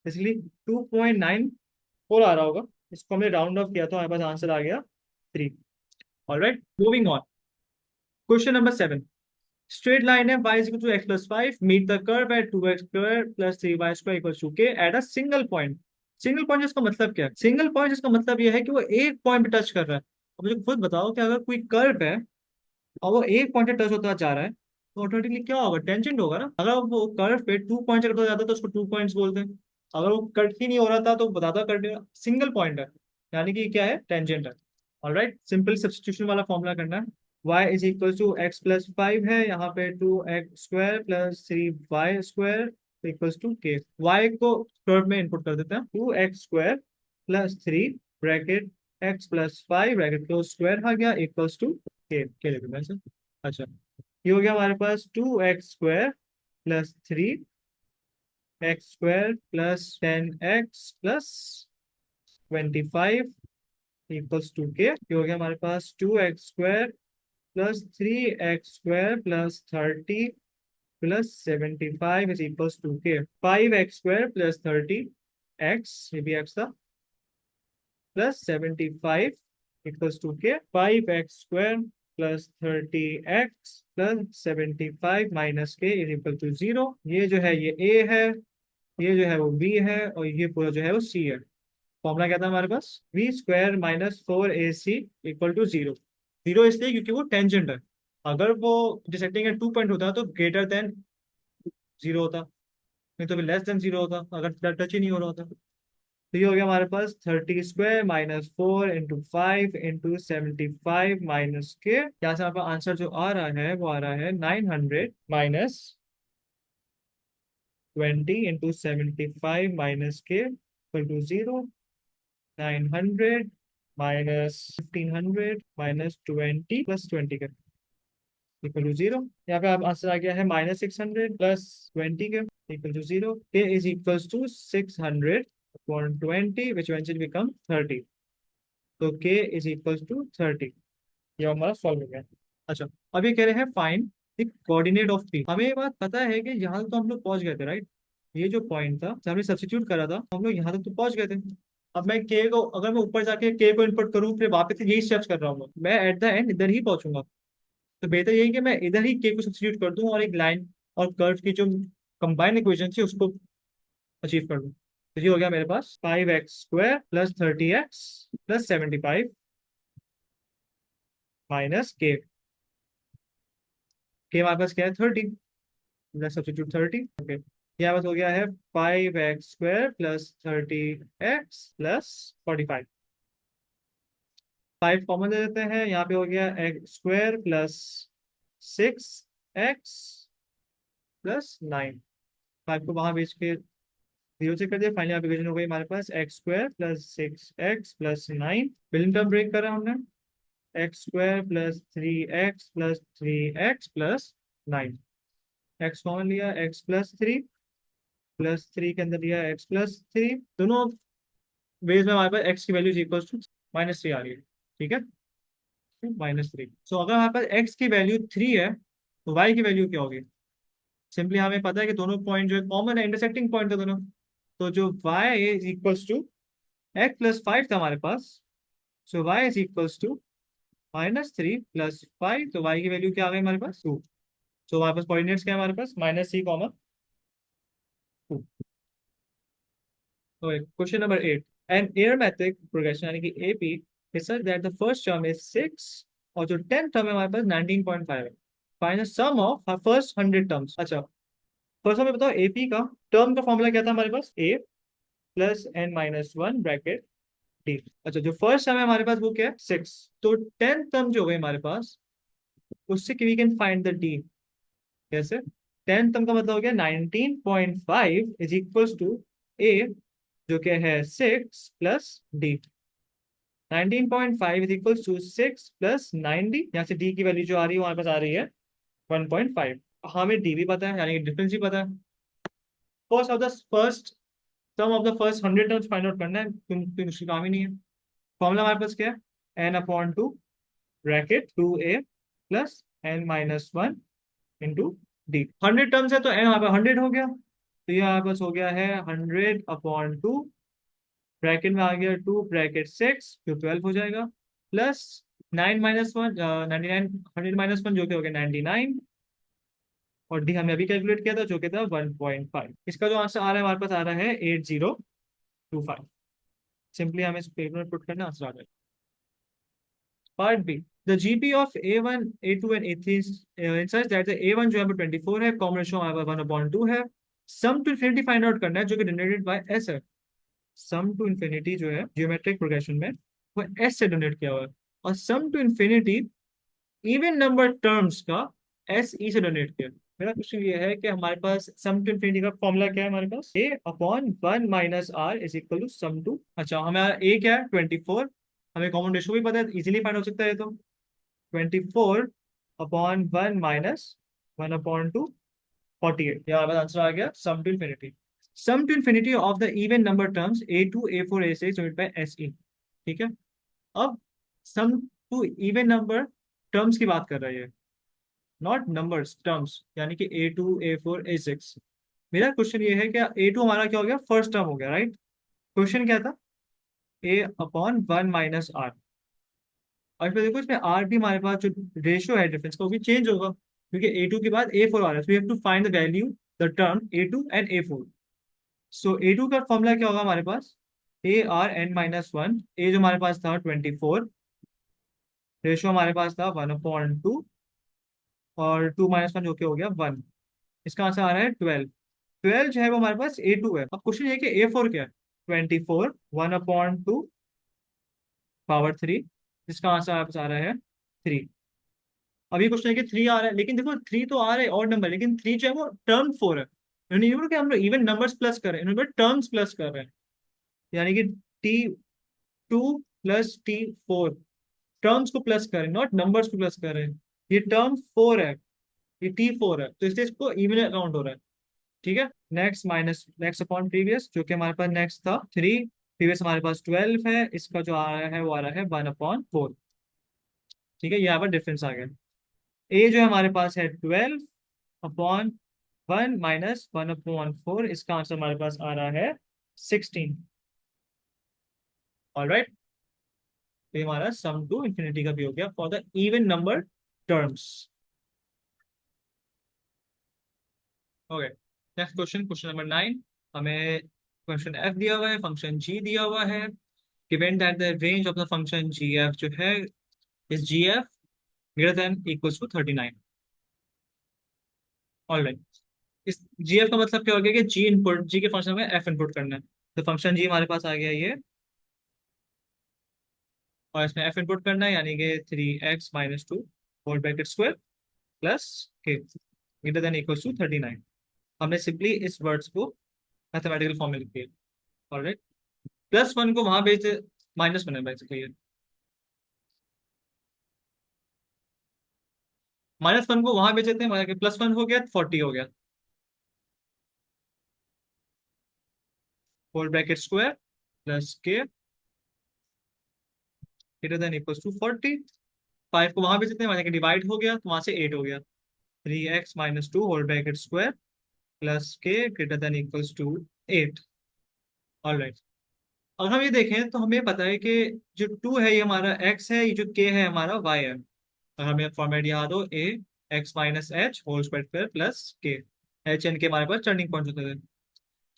इसलिए 2.94 आ रहा होगा। इसको हमने राउंड ऑफ किया तो हमारे पास आंसर आ गया 3। Alright, moving on. Question number 7। Straight line है y is equal to x plus 5 meet the curve at 2x square plus 3y square equals to k at a single point. Single point इसका मतलब क्या है? Single point इसका मतलब यह है कि वो एक पॉइंट पे टच कर रहा है। अब मुझे खुद बताओ कि अगर कोई कर्व है और वो एक पॉइंट पे टच होता जा रहा है तो ऑटोमेटिकली क्या होगा? टेंजेंट होगा ना। अगर वो कर्व पे 2 पॉइंट कट हो जाता तो उसको 2 पॉइंट्स बोलते हैं। अगर वो कट ही नहीं हो रहा था तो बताता कट सिंगल पॉइंट है, यानी कि क्या है? टेंजेंट है। ऑलराइट, सिंपल सब्स्टिट्यूशन वाला फॉर्मूला करना है। y is equal to x plus 5 है, यहाँ पे 2x square plus 3y square equals to k. y को कर्व में इनपुट कर देते हैं। 2x square plus 3 bracket x plus 5 bracket close square आ गया इक्वल्स टू के लिख दें। अच्छा, ये हो गया हमारे पास 2x square plus 3x square plus 10x plus 25 equals to k. ये हो गया हमारे पास 2x square plus 3x square plus 30 plus 75 is equals to k. 5x square plus 30x, ये भी x था, plus 75 equals to k. 5x square plus 30x plus 75 minus के is equal to 0। ये जो है ये a है, ये जो है वो b है, और ये पूरा जो है वो c है। फॉर्मूला क्या था हमारे पास? v² minus 4ac equal to 0। 0 इसलिए क्योंकि वो टेंजेंट है। अगर वो डिसेक्टिंग एट 2 पॉइंट होता तो ग्रेटर देन 0 होता, नहीं तो फिर लेस देन 0 होता अगर टच ही नहीं हो रहा होता। तो ये हो गया हमारे पास 30² माइनस 4 × 5 × 75 माइनस के। यहाँ से हमारे पास आंसर जो आ रहा है वो आ रहा है 900 minus 20 × 75 minus k equal to 0। 900 minus 1500 minus 20 plus 20 k equal to 0। यहाँ पे आप आंसर आ गया है -600 plus 20 k equal to 0। K is equals to 600 upon 20 which eventually become 30। तो के इज इक्वल्स टू 30। ये हमारा सॉल्व हो गया। अच्छा, अब ये कह रहे हैं find the coordinate of P. हमें ये बात पता है कि यहाँ तक तो हम लोग पहुंच गए थे, राइट? ये जो पॉइंट था जब हमने सब्स्टिट्यूट करा था हम लोग यहाँ तक तो पहुंच गए थे। अब मैं के को, अगर मैं ऊपर जाके के को इनपुट करूँ फिर वापस यही स्टेप्स कर रहा हूँ, मैं एट द एंड इधर ही पहुंचूंगा। तो बेहतर यही कि मैं इधर ही के को सब्स्टिट्यूट कर दूं और एक लाइन और कर्व की जो कंबाइंड इक्वेशन थी उसको अचीव कर दूं। तो ये हो गया मेरे पास 5x² plus 30x plus 75 minus के हमारे पास क्या है? 30। सब्स्टिट्यूट 30। ओके, ये हमारे पास हो गया है 5x² plus 30x plus 45। 5 common दे देते हैं, यहाँ पे हो गया x² प्लस 6x प्लस 9। 5 को वहां बेच के 0 से कर दिया। फाइनली यहाँ पे इक्वेशन हो गई हमारे पास x² प्लस 6x प्लस 9। बिलिंग टर्म ब्रेक करा हमने, x² plus 3x plus 3x plus 9। x common लिया, x प्लस 3 प्लस 3 के अंदर लिया x प्लस 3। दोनों वेज में हमारे पास x की वैल्यू इक्वल टू -3 आ रही है। ठीक है, -3। सो अगर हमारे पास x की वैल्यू 3 है तो y की वैल्यू क्या होगी? सिंपली हमें पता है कि दोनों पॉइंट जो है कॉमन है, इंटरसेक्टिंग पॉइंट है दोनों। तो जो y is equals to x plus 5 था हमारे पास, so y is equals to -3 plus 5। तो y की वैल्यू क्या आ गई हमारे पास? 2। सो हमारे पास कोऑर्डिनेट्स क्या है हमारे पास? -3, 2। तो क्वेश्चन नंबर 8। एन एरोमेट्रिक प्रोग्रेशन यानी कि AP is such that the first term is 6 और जो 10th टर्म है हमारे पास 19.5 है। Find the sum of first 100 terms. अच्छा, फर्स्ट हमें बताओ एपी का टर्म का फॉर्मूला क्या था हमारे पास, a plus n minus one bracket d. अच्छा, जो फर्स्ट टर्म है हमारे पास वो क्या है, 6। तो 10th टर्म जो है हमारे पास, उससे we can find the d. कैसे? 10th टर्म का मतलब हो गया 19.5 इज इक्वल्स टू ए, जो क्या है 6 plus d. 19.5 is equals to 6 plus 9D। यहाँ से डी की वैल्यू जो आ रही है हमारे पास आ रही है 1.5। हमें डी भी पता है, यानी कि डिफरेंस भी पता है। First sum of the first 100 terms find out करना है, कोई मुश्किल काम ही नहीं है। फॉर्मूला हमारे पास क्या है, n upon two bracket 2A plus n minus one into d. 100 terms है तो एन हमारे पास 100 हो गया, तो ये हमारे पास हो गया है 100/2। ब्रैकेट में आ गया 2 ब्रैकेट 6 जो 12 हो जाएगा, प्लस 9 - 1 99, 100 - 1 जो कि हो गया 99, और डी हमने अभी कैलकुलेट किया था जो कि था 1.5। इसका जो आंसर आ रहा है हमारे पास आ रहा है 8025। सिंपली हमें इस पेपर में पुट करना, आंसर आ जाएगा। Part B, the GP of A1 A2 and A3 in such that the A1 जो है 24 है, कॉमन रेशियो हमारे पास 1/2 है। सम टू इन्फिनिटी फाइंड आउट करना है जो कि डिनोटेड बाय एस है। सम टू इन्फिनिटी जो है जियोमेट्रिक प्रोग्रेशन में वो एस से डिनोट किया हुआ है, और sum to infinity even number terms का एस ई से डोनेट किया। मेरा क्वेश्चन ये है कि हमारे पास सम टू इन्फिनिटी का फॉर्मूला क्या है, हमारे पास a upon one minus r is equal to sum to. अच्छा, हमें ए क्या है 24, हमें कॉमन रेशियो भी पता है, इजीली फाइंड हो सकता है। तो 24/1 - 1/2 48, यहाँ पर आंसर आ गया sum to infinity. Sum to infinity of the even number terms A2 A4 A6 divided by SE। ठीक है, अब sum to even number terms की बात कर रही है, नॉट नंबर्स, टर्म्स, यानी कि A2 A4 A6। मेरा क्वेश्चन ये है कि A2 हमारा क्या हो गया, फर्स्ट टर्म हो गया, राइट। क्वेश्चन क्या था, A/1 - R। और फिर देखो इसमें आर भी हमारे पास जो रेशियो है डिफरेंस का वो भी चेंज होगा, क्योंकि A2 के बाद A4 आ रहा है, so we have to find the value the term A2 and A4। So A2 का फॉर्मूला क्या होगा हमारे पास, ARn - 1। ए जो हमारे पास था 24, रेशियो हमारे पास था 1/2, और 2 - 1 जो कि हो गया 1। इसका आंसर आ रहा है 12। 12 जो है वो हमारे पास A2 है। अब क्वेश्चन ये है कि A4 क्या है, 24 1/2 पावर 3, जिसका आंसर आपके पास आ रहा है 3। अभी क्वेश्चन है कि 3 आ रहा है, लेकिन देखो 3 तो आ रहा है और नंबर, लेकिन 3 जो है वो टर्म 4 है। इन्होंने ये बोला कि हम लोग इवन नंबर्स प्लस कर रहे हैं, इन्होंने टर्म्स प्लस कर रहे हैं, यानी कि T2 + T4 टर्म्स को प्लस कर रहे हैं, नॉट नंबर्स को प्लस कर रहे हैं। ये टर्म 4 है, ये T4 है, तो इसलिए इसको इवन अकाउंट हो रहा है। ठीक है, next minus next upon previous, जो कि हमारे पास नेक्स्ट था 3, प्रीवियस हमारे पास 12 है, इसका जो आ रहा है वो आ रहा है 1/4। ठीक है, यहाँ पर डिफरेंस आ गया। ए जो है हमारे पास है 12/1 - 1/4, इसका आंसर हमारे पास आ रहा है 16। ऑलराइट, तो ये हमारा सम टू इन्फिनिटी का भी हो गया for the even number terms. Okay, next question, question number 9। हमें फंक्शन एफ दिया हुआ है, फंक्शन जी दिया हुआ है। Given that the range of the function g f जो है is g f greater than equals to 39। Alright, इस जी एफ का मतलब क्या हो गया कि जी इनपुट, जी के फंक्शन में एफ इनपुट करना है। तो फंक्शन जी हमारे पास आ गया ये, और इसमें एफ इनपुट करना है, यानी कि 3x - 2 whole bracket square plus k greater than equals to 39। हमने सिंपली इस वर्ड्स को मैथमेटिकल फॉर्म में लिख दिया। ऑलराइट, +1 को वहां भेज दे, -1 है बेसिकली, -1 को वहां भेज देते हैं, +1 हो गया 40 हो गया, whole bracket square plus k greater than equals to 40। 5 को वहां भेज देते हैं, डिवाइड हो गया तो वहां से 8 हो गया, 3x - 2 whole bracket square plus k greater than equals to 8। Alright, अगर हम ये देखें तो हमें पता है कि जो 2 है ये हमारा x है, ये जो k है हमारा y है। अगर हमें फॉर्मेट याद हो, a x - h whole square plus k, h and k हमारे पास टर्निंग पॉइंट होते थे।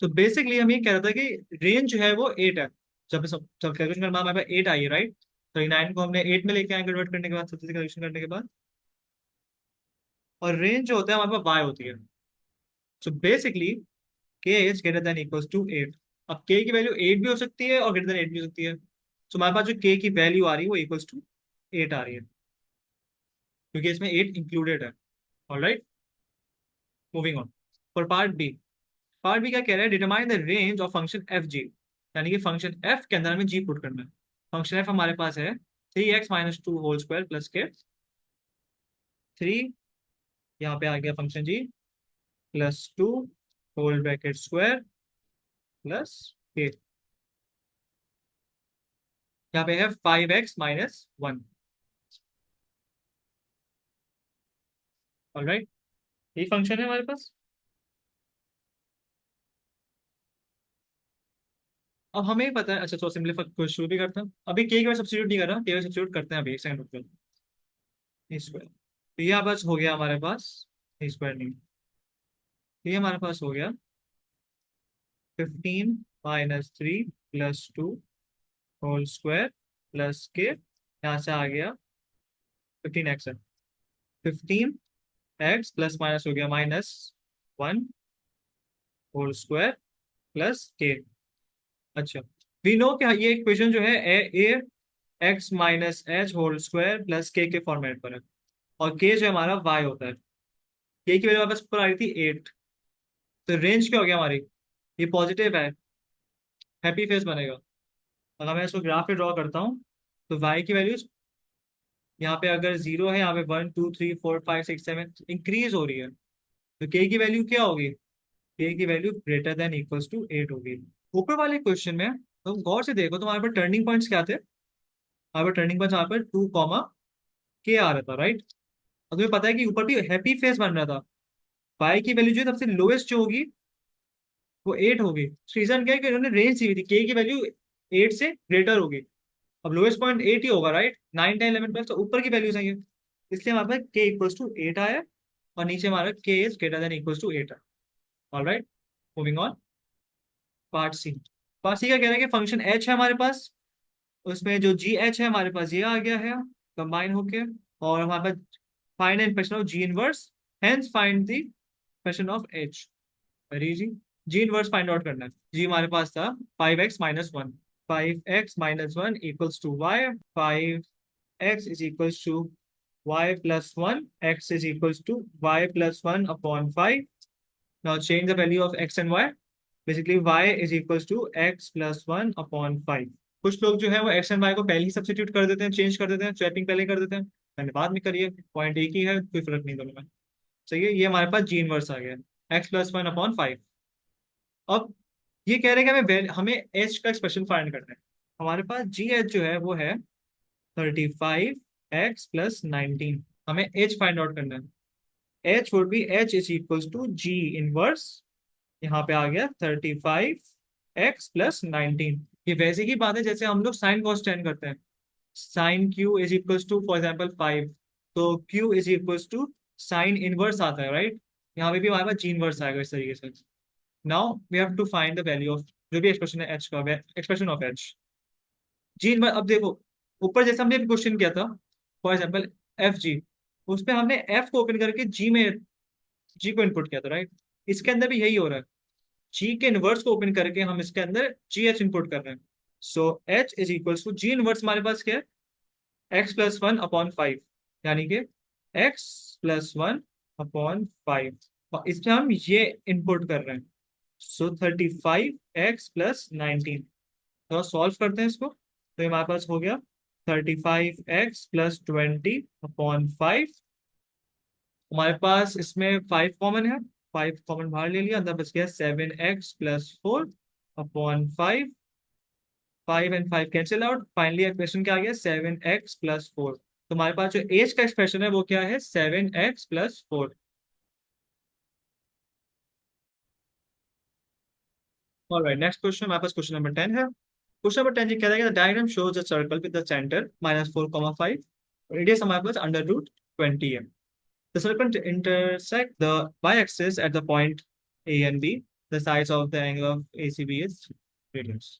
तो बेसिकली हम ये कह रहा था कि रेंज जो है वो 8 है। जब कैलकुलेशन करना हमारे पास 8 आई है, राइट। तो 9 को हमने 8 में लेके आए कन्वर्ट करने के बाद, सबसे करेक्शन करने के बाद। और रेंज जो होता है हमारे पास वाई होती है। So basically k is greater than equals to 8। अब के की वैल्यू 8 भी हो सकती है और ग्रेटर देन 8 भी हो सकती है। सो हमारे पास जो के की वैल्यू आ रही है वो इक्वल्स टू 8 आ रही है, क्योंकि इसमें 8 इंक्लूडेड है। Alright, moving on for part B. Part B क्या कह रहा है, determine the range of function f g. यानी कि फंक्शन एफ के अंदर हमें जी पुट करना है। फंक्शन एफ हमारे पास है 3x - 2 होल स्क्वायर प्लस के 3, यहाँ पे आ गया फंक्शन जी, +2 होल ब्रैकेट स्क्वायर प्लस के, यहाँ पे है 5x - 1। ऑलराइट, ये फंक्शन है हमारे पास। अब हमें ही पता है, अच्छा तो सिंपलीफाई शुरू भी करते हैं। अभी के वैल्यू सब्स्टिट्यूट नहीं कर रहा, के वैल्यू सब्स्टिट्यूट करते हैं अभी, एक सेकंड रुक जाओ। ए स्क्वायर, तो ये बस हो गया हमारे पास, ए स्क्वायर नहीं, ये हमारे पास हो गया 15 - 3 + 2 होल स्क्वायर प्लस के, यहाँ से आ गया 15x है। 15x प्लस माइनस हो गया -1 होल स्क्वायर प्लस के। अच्छा, वी नो क्या ये इक्वेशन जो है a x minus h whole square plus k format पर है, और के जो हमारा वाई होता है। के की वैल्यू हमारे पास ऊपर आ रही थी 8, तो रेंज क्या हो गया हमारी, ये पॉजिटिव है, हैप्पी फेस बनेगा। अगर मैं इसको ग्राफ पे ड्रॉ करता हूँ, तो वाई की वैल्यू यहाँ पे अगर 0 है, यहाँ पे 1 2 3 4 5 6 7 इंक्रीज हो रही है, तो के की वैल्यू क्या होगी, के की value greater than equals to 8 होगी। ऊपर वाले क्वेश्चन में तुम गौर से देखो, तुम्हारे पर टर्निंग पॉइंट्स क्या थे, हमारे पर टर्निंग पॉइंट्स यहाँ पर 2, के आ रहा था, राइट। और तुम्हें पता है कि ऊपर भी हैप्पी फेस बन रहा था। पाई की वैल्यू जो है सबसे लोएस्ट जो होगी वो 8 होगी। रीजन क्या है कि उन्होंने रेंज दी हुई थी, के की वैल्यू 8 से ग्रेटर होगी। अब लोएस्ट पॉइंट 8 ही होगा, राइट। 9 10 11 12 तो ऊपर की वैल्यू चाहिए, इसलिए हमारे पास के इक्वल्स टू 8 आया, और नीचे हमारा k is greater than equals to 8 है। Alright, moving on part C. Part C का कह रहा है कि फंक्शन एच है हमारे पास, उसमें जो जी एच है हमारे पास ये आ गया है कंबाइन होके, और हमारे पास find the impression of G inverse, hence find the impression of H. Very easy, G inverse find out करना है। जी हमारे पास था 5x - 1, 5x - 1 equals to y, 5x is equals to y plus 1, x is equals to y plus 1 upon 5. Now change the value of x and y. Basically y is equals to x plus 1 upon 5. कुछ लोग जो है वो x and y को पहले ही substitute कर देते हैं, चेंज कर देते हैं, स्वैपिंग पहले कर देते हैं। मैंने बाद में करिए, पॉइंट एक ही है, कोई फर्क नहीं दोनों में। सही है, ये हमारे पास जी इनवर्स आ गया, x+1/5। अब ये कह रहे हैं कि हमें h का एक्सप्रेशन फाइंड करना है। हमारे पास जी एच जो है वो है 35x + 19। हमें h फाइंड आउट करना है। h would be h is equals to g inverse, यहाँ पे आ गया 35x + 19। ये वैसे ही बात है जैसे हम लोग साइन कॉस टेन करते हैं। Sine q is equals to for example 5, तो q is equals to sine inverse आता है, राइट। यहाँ पे भी हमारे पास जी इनवर्स आएगा इस तरीके से। Now we have to find the value of जो भी एक्सप्रेशन है h का, expression of h g inverse. अब देखो, ऊपर जैसे हमने क्वेश्चन किया था फॉर एग्जाम्पल एफ जी, उसमें हमने एफ को ओपन करके जी को इनपुट किया था, राइट। इसके अंदर भी यही हो रहा है, जी के इनवर्स को ओपन करके हम इसके अंदर जी एच इनपुट कर रहे हैं। So h is equals to g inverse हमारे पास क्या है, x+1/5, यानी कि x+1/5, और इसमें हम ये इनपुट कर रहे हैं। सो 35x + 19। तो सॉल्व करते हैं इसको, तो हमारे पास हो गया 35x + 20/5। हमारे पास इसमें 5 कॉमन है, 5 कॉमन बाहर ले लिया, अंदर बच गया 7x + 4/5। 5 and 5 cancel out, finally expression क्या आ गया, 7x + 4। तो हमारे पास जो एज का एक्सप्रेशन है वो क्या है, 7x + 4। ऑलराइट, नेक्स्ट क्वेश्चन हमारे पास क्वेश्चन नंबर 10 है। क्वेश्चन नंबर 10 ये कह रहा है कि the diagram shows a circle with the centre -4, 5, radius हमारे पास √20 है। The circle intersect the y-axis at the point A and B. The sides of the angle of ACB is radius.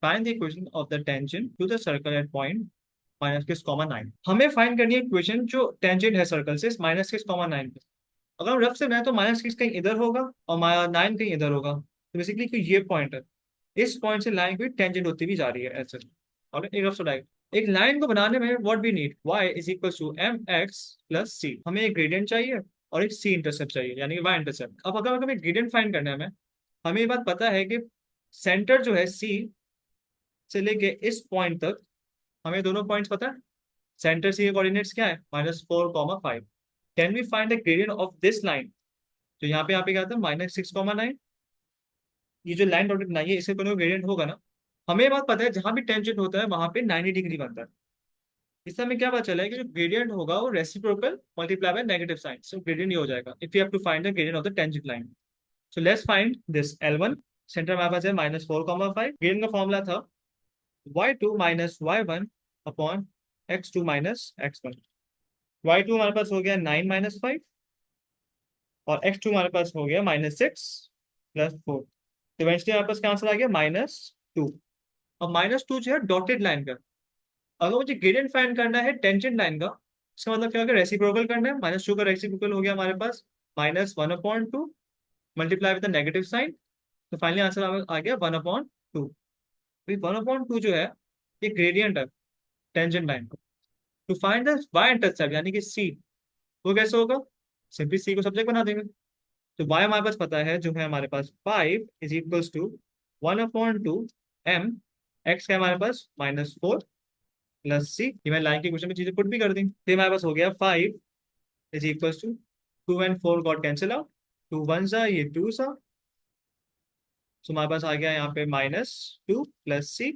Find the equation of the tangent to the circle at point -6,9। हमें find करनी है equation जो tangent है circle से -6,9 पे। अगर हम rough से बनाए तो -6 कहीं इधर होगा और -9 कहीं इधर होगा, तो बेसिकली कोई ये पॉइंट है, इस पॉइंट से लाइन कोई टेंजेंट होती भी जा रही है ऐसे। और एक रफ से एक लाइन को बनाने में what we need, y is equal to m x plus c. हमें एक ग्रेडियंट चाहिए और एक सी इंटरसेप्ट चाहिए, यानी कि y इंटरसेप्ट। अब अगर हमें ग्रेडियंट फाइंड करना है, हमें ये बात पता है कि सेंटर जो है सी से लेके इस पॉइंट तक, हमें दोनों पॉइंट्स पता है। सेंटर सी के कोऑर्डिनेट्स क्या है, -4,5। Can we find the gradient of this line, जो यहाँ पे क्या था, -6,9। ये जो लाइन डॉटेड बनाई है इससे कोई ग्रेडियंट होगा ना। हमें ये बात पता है जहां भी टेंजेंट होता है वहां पे 90 डिग्री बनता है। इससे हमें क्या पता चला है कि जो ग्रेडियंट होगा वो reciprocal multiply by negative sign, so gradient ये हो जाएगा if you have to find the gradient of the tangent line. So let's find this L1। Centre हमारे पास है -4,5। ग्रेडियंट का फॉर्मूला था y2 minus y1 upon x2 minus x1। y2 हमारे पास हो गया 9 माइनस 5 और x2 हमारे पास हो गया -6 प्लस 4। इवेंचुअली हमारे पास क्या आंसर आ गया, -2। अब -2 जो है डॉटेड लाइन का। अगर मुझे ग्रेडियंट फाइंड करना है टेंजेंट लाइन का, इसका मतलब क्या होगा, रेसिप्रोकल करना है। -2 का रेसिप्रोकल हो गया हमारे पास -1/2 multiply with the negative sign. तो फाइनली आंसर आ गया 1/2। 1/2 जो है ये ग्रेडियंट है टेंजेंट लाइन का। To find the y intercept यानी कि c, वो कैसे होगा, सिंपली c को सब्जेक्ट बना देंगे। तो y हमारे पास पता है जो है हमारे पास 5 is equals to 1/2 m। x का हमारे पास -4 प्लस सी। ये मैं लाइन के क्वेश्चन में चीजें पुट भी कर दी। फिर हमारे पास हो गया 5 is equals to 2 and 4 got cancel out, 2 one सा ये 2 सा। सो हमारे पास आ गया यहाँ पे -2 plus c,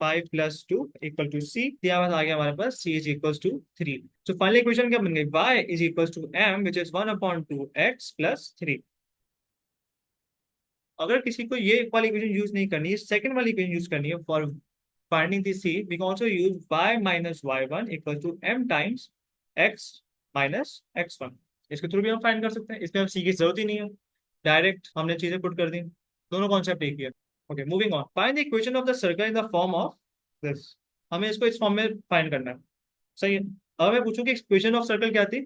5 plus 2 equal to c. यहाँ पास आ गया हमारे पास c इज इक्वल टू 3। तो फाइनल इक्वेशन क्या बन गई, y is equal to m which is 1/2 x plus 3। अगर किसी को ये वाली इक्वेशन यूज नहीं करनी है, सेकंड वाली इक्वेशन यूज करनी है for finding the c, we can also use y minus y1 equal to m times x minus x1। इसके थ्रू भी हम फाइंड कर सकते हैं, इसमें हम सी की जरूरत ही नहीं है, डायरेक्ट हमने चीजें पुट कर दी। दोनों कॉन्सेप्ट एक ही है। Okay, moving on. Find the equation of the circle in the form of this. हमें इसको इस फॉर्म में फाइंड करना है, सही है। अब मैं पूछूं कि इक्वेशन ऑफ सर्कल क्या थी,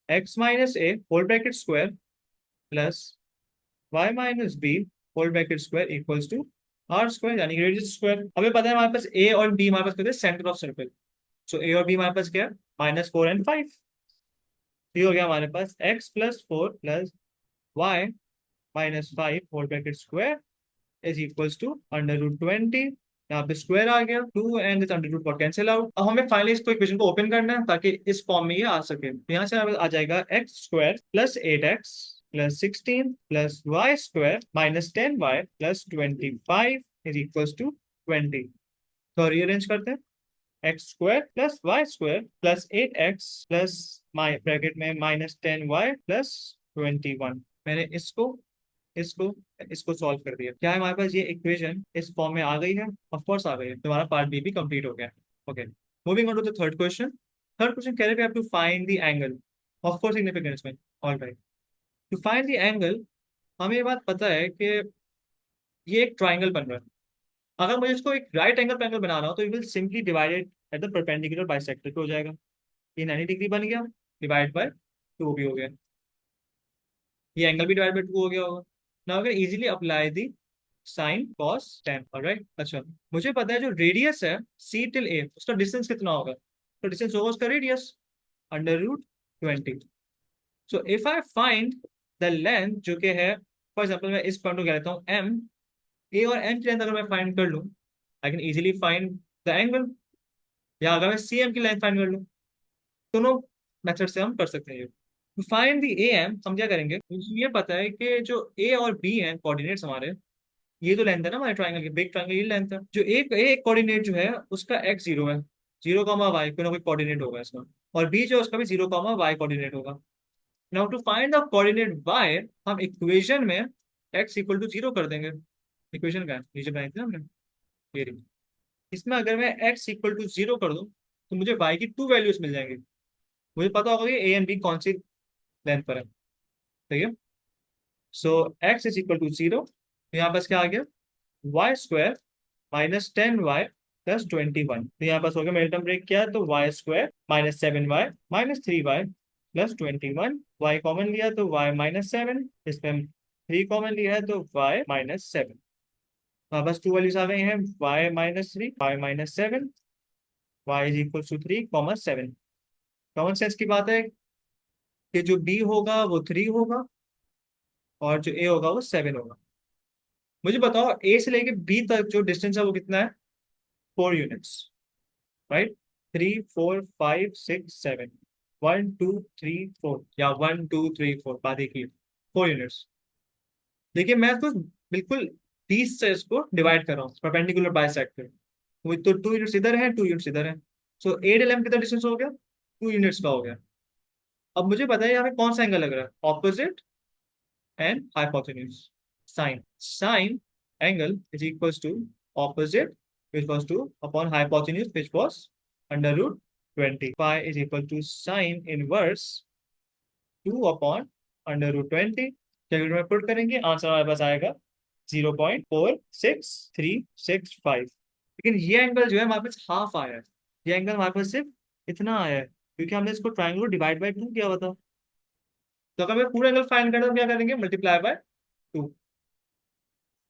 x minus a whole bracket square plus y minus b whole bracket square equals to r square, यानी कि रेडियस स्क्वायर। हमें पता है हमारे पास a और b हमारे पास कहते हैं centre of circle. So a और b हमारे पास क्या है, -4 एंड 5। ये हो गया हमारे पास x plus 4 plus y minus 5 whole bracket square is equals to √20। यहाँ पे स्क्वायर आ गया, 2 एंड अंडर रूट को कैंसिल आउट। अब हमें फाइनली इसको इक्वेशन को ओपन करना है ताकि इस फॉर्म में ये आ सके। तो यहाँ से आ जाएगा x square plus 8x plus 16 plus y square minus 10y plus 25 is equals to 20। तो रीअरेंज करते हैं, x square plus y square plus 8x plus माई ब्रैकेट में -10y प्लस 21। मैंने इसको इसको इसको सॉल्व कर दिया। क्या है हमारे पास, ये इक्वेशन इस फॉर्म में आ गई है, ऑफ कोर्स आ गई है। तो हमारा पार्ट बी भी कंप्लीट हो गया। Okay, moving on to the third question. Third question कह रहे थे to find the angle of course significance में। Alright, to find the angle, हमें ये बात पता है कि ये एक ट्राइंगल बन रहा है। अगर मुझे इसको एक राइट एंगल ट्राइंगल बनाना हो तो you will simply divided at the perpendicular bisector पे हो जाएगा। ये 90 डिग्री बन गया, डिवाइड बाय 2 भी हो गया, ये एंगल भी डिवाइड बाय 2 हो गया होगा। नाउ अगर easily apply the sine cos tan. Alright, अच्छा मुझे पता है जो रेडियस है सी टिल ए, उसका डिस्टेंस कितना होगा, तो डिस्टेंस होगा उसका radius √20। So if I find the length जो कि है, फॉर एग्जांपल मैं इस पॉइंट को कह लेता हूँ एम, ए और एम की लेंथ अगर मैं फाइंड कर लूँ, I can easily find the angle. या अगर मैं सी एम की लेंथ फाइंड कर लूँ, दोनों मेथड से हम कर सकते हैं ये। To find the A M हम क्या करेंगे, मुझे ये पता है कि जो ए और बी हैं कोऑर्डिनेट्स हमारे, ये तो लेंथ है ना हमारे ट्राइंगल की, बिग ट्राइंगल ये लेंथ है। जो एक कोऑर्डिनेट जो है उसका एक्स 0 है, 0,y कोई ना कोई कोऑर्डिनेट होगा इसका, और बी जो है उसका भी 0,y कोऑर्डिनेट होगा। Now to find the coordinate y, हम इक्वेशन में x इक्वल टू 0 कर देंगे। इक्वेशन का नीचे बनाई थी ना हमने, ये रही। इसमें अगर मैं x इक्वल टू 0 कर दूं तो मुझे y की 2 वैल्यूज मिल जाएंगी। मुझे पता होगा कि ए एंड बी कौन सी लेंथ पर है, ठीक है। सो x इज इक्वल टू 0, यहाँ पास क्या आ गया, Y square minus 10y plus 21। तो यहाँ पास हो गया, मिडिल टर्म ब्रेक किया तो y square minus 7y minus 3y plus 21। Y common लिया तो y माइनस 7, इसमें हम 3 कॉमन लिया है तो y माइनस 7। हमारे पास टू वैल्यूज आ गई हैं, y minus 3, y minus 7, y is equal to 3 comma 7। Common sense की बात है कि जो b होगा वो 3 होगा और जो a होगा वो 7 होगा। मुझे बताओ a से लेके b तक जो डिस्टेंस है वो कितना है? 4 यूनिट्स, राइट? 3 4 5 6 7, 1 2 3 4 या 1 2 3 4, बात एक ही, 4 यूनिट्स। देखिए मैं इसको बिल्कुल 30 से इसको डिवाइड कर रहा हूँ, परपेंडिकुलर बाइसेक्टर। तो 2 यूनिट्स इधर है, 2 यूनिट्स इधर है। सो ए डेल एम कितना डिस्टेंस हो गया? 2 यूनिट्स का हो गया। अब मुझे बताइए यहाँ पे कौन सा एंगल लग रहा है? Opposite and hypotenuse. Sine angle is equals to opposite which was 2 upon hypotenuse which was under root 20. Phi is equal to sine inverse 2 upon under root 20। Calculator में पुट करेंगे, आंसर हमारे पास आएगा 0.46365। लेकिन ये एंगल जो है हमारे पास हाफ आया है, ये एंगल हमारे पास सिर्फ इतना आया है क्योंकि हमने इसको ट्राइंगल को डिवाइड बाय 2 किया हुआ था। तो अगर मैं पूरा एंगल फाइंड करता हूँ क्या करेंगे? Multiply by 2।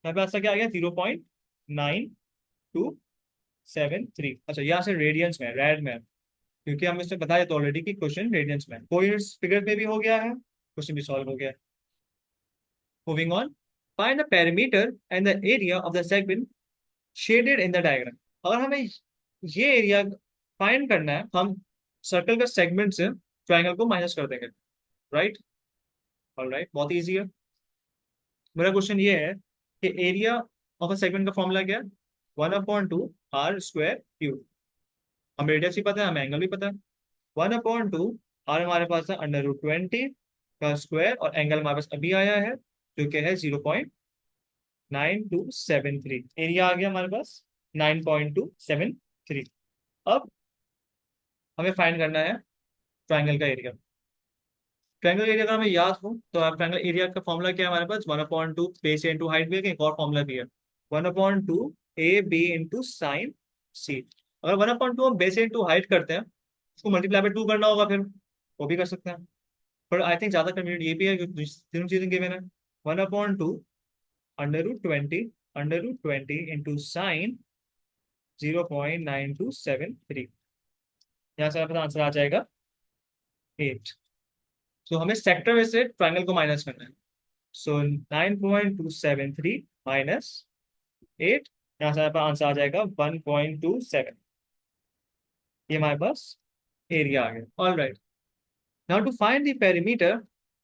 यहाँ पे आंसर क्या आ गया? 0.9273। अच्छा, यहाँ से रेडियंस में, रेड में, क्योंकि हम इसमें बताया तो ऑलरेडी कि क्वेश्चन रेडियंस में, कोई फिगर में भी हो गया है, क्वेश्चन भी सॉल्व हो गया है। Moving on, find the perimeter and the area of the segment shaded in the diagram. अगर हमें ये एरिया फाइंड करना है, हम सर्कल का सेगमेंट से ट्राइंगल को माइनस कर देंगे, राइट? ऑलराइट, बहुत इजी है। मेरा क्वेश्चन ये है कि एरिया ऑफ अ सेगमेंट का फॉर्मूला क्या है? 1/2 r² क्यूब। हमें रेडियस भी पता है, हमें एंगल भी पता है। 1/2 r हमारे पास है अंडर रूट 20 का स्क्वायर, और एंगल हमारे पास अभी आया है जो कि है 0.9273। एरिया आ गया हमारे पास 9.273। अब हमें फाइंड करना है ट्राइंगल का एरिया। ट्राइंगल एरिया अगर हमें याद हो तो आप ट्राइंगल एरिया का फॉर्मूला क्या है हमारे पास? 1/2 बेस इंटू हाइट भी है, एक और फॉर्मूला भी है, 1/2 AB इंटू साइन सी। अगर 1/2 हम बेस इंटू हाइट करते हैं, उसको मल्टीप्लाई बाय 2 करना होगा, फिर वो भी कर सकते हैं। पर आई थिंक ज्यादा कन्वीनियंट ये भी है क्योंकि तीनों चीजें गिवन है। 1/2 अंडर रूट 20 इंटू साइन 0.9273। यहाँ से आपका आंसर आ जाएगा 8। तो हमें सेक्टर में से ट्राइंगल को माइनस करना है। सो 9.273 माइनस 8, यहाँ से हमारे पास आंसर आ जाएगा 1.27। ये हमारे पास एरिया आ गया। All right, now to find the perimeter.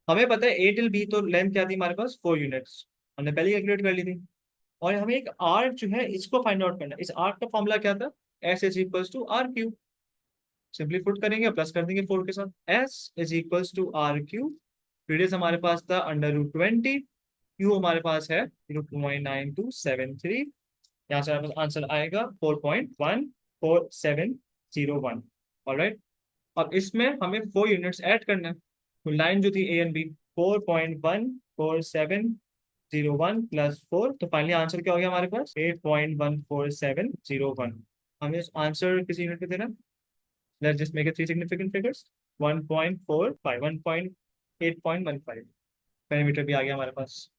हमें पता है ए टिल बी, तो लेंथ क्या थी हमारे पास? 4 यूनिट्स, हमने पहले कैलकुलेट कर ली थी। और हमें एक आर्क जो है इसको फाइंड आउट करना है। इस आर्क का फॉर्मूला क्या था? S is equals to r cube. Simply put करेंगे, प्लस कर देंगे 4 के साथ। S is equals to r cube. Radius हमारे पास था अंडर रूट 20, क्यू हमारे पास है 0.9273। यहाँ से हमारे पास आंसर आएगा 4.14701। ऑलराइट, अब इसमें हमें 4 यूनिट्स ऐड करना है। तो लाइन जो थी ए एंड बी, 4.14701 प्लस 4, तो फाइनली आंसर क्या हो गया हमारे पास? 8.14701। हमें आंसर किसी यूनिट पे देना। Let's just make it 3 significant figures. 1.45, 1.8.15 perimeter भी आ गया हमारे पास।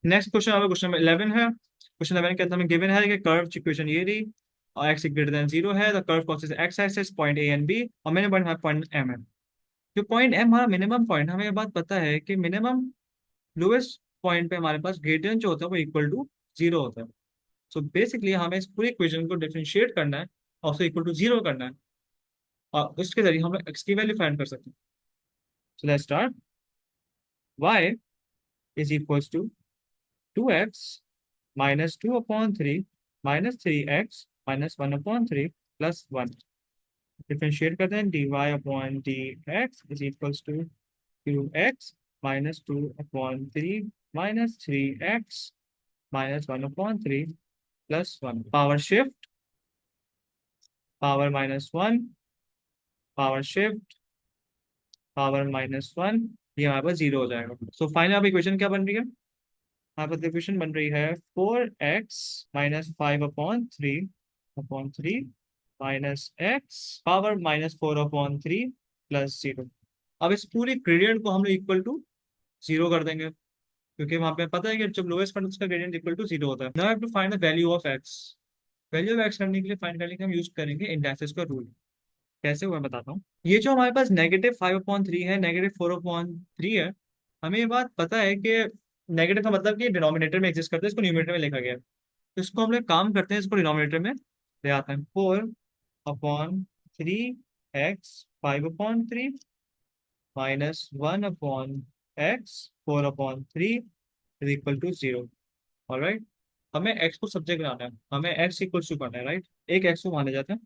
नेक्स्ट क्वेश्चन हमारा क्वेश्चन नंबर 11 है। क्वेश्चन 11 के अंदर हमें गिवन है कि कर्व इक्वेशन ये रही, और x ग्रेटर देन 0 है, the curve crosses x axis point A and B, और मैंने पॉइंट एम है। जो पॉइंट एम हमारा मिनिमम पॉइंट, हमें ये बात पता है कि मिनिमम लोएस्ट पॉइंट पे हमारे पास ग्रेडियंट जो होता है वो इक्वल टू 0 होता है। सो बेसिकली हमें इस पूरी इक्वेशन को डिफरेंशिएट करना है और उसको इक्वल टू 0 करना है, और उसके जरिए हम लोग x की वैल्यू फाइंड कर सकते हैं। So let's start. y is equals to 2x minus 2/3 minus 3x minus 1/3 plus 1। Differentiate करते हैं, dy upon dx is equals to 2x minus 2/3 minus 3x minus 1/3 plus 1। Power shift, power -1, power shift, power -1, ये हमारे पास 0 हो जाएगा। So final अब equation क्या बन रही है? हमारे पास इक्वेशन बन रही है 4x minus 5/3 upon 3 minus x power -4/3 plus 0। अब इस पूरी ग्रेडियंट को हम लोग इक्वल टू 0 कर देंगे, क्योंकि वहां पे पता है कि जब लोएस्ट पॉइंट उसका ग्रेडियंट इक्वल टू 0 होता है। Now have to find the value of x. Value of x करने के लिए फाइंड करने के लिए हम यूज करेंगे इंडेक्सेस का रूल। कैसे हुआ मैं बताता हूँ। ये जो हमारे पास -5/3 है, -4/3 है, हमें ये बात पता है कि नेगेटिव का मतलब कि डिनोमिनेटर में एग्जिस्ट करता है, इसको न्यूमरेटर में लिखा गया है। तो इसको हम लोग काम करते हैं, इसको डिनोमिनेटर में ले आते हैं। 4/3 x 5/3 -1/x 4/3 is equal to 0। Alright, हमें x को सब्जेक्ट बनाना है, हमें x इक्वल टू करना है, राइट। एक x को माने जाते हैं।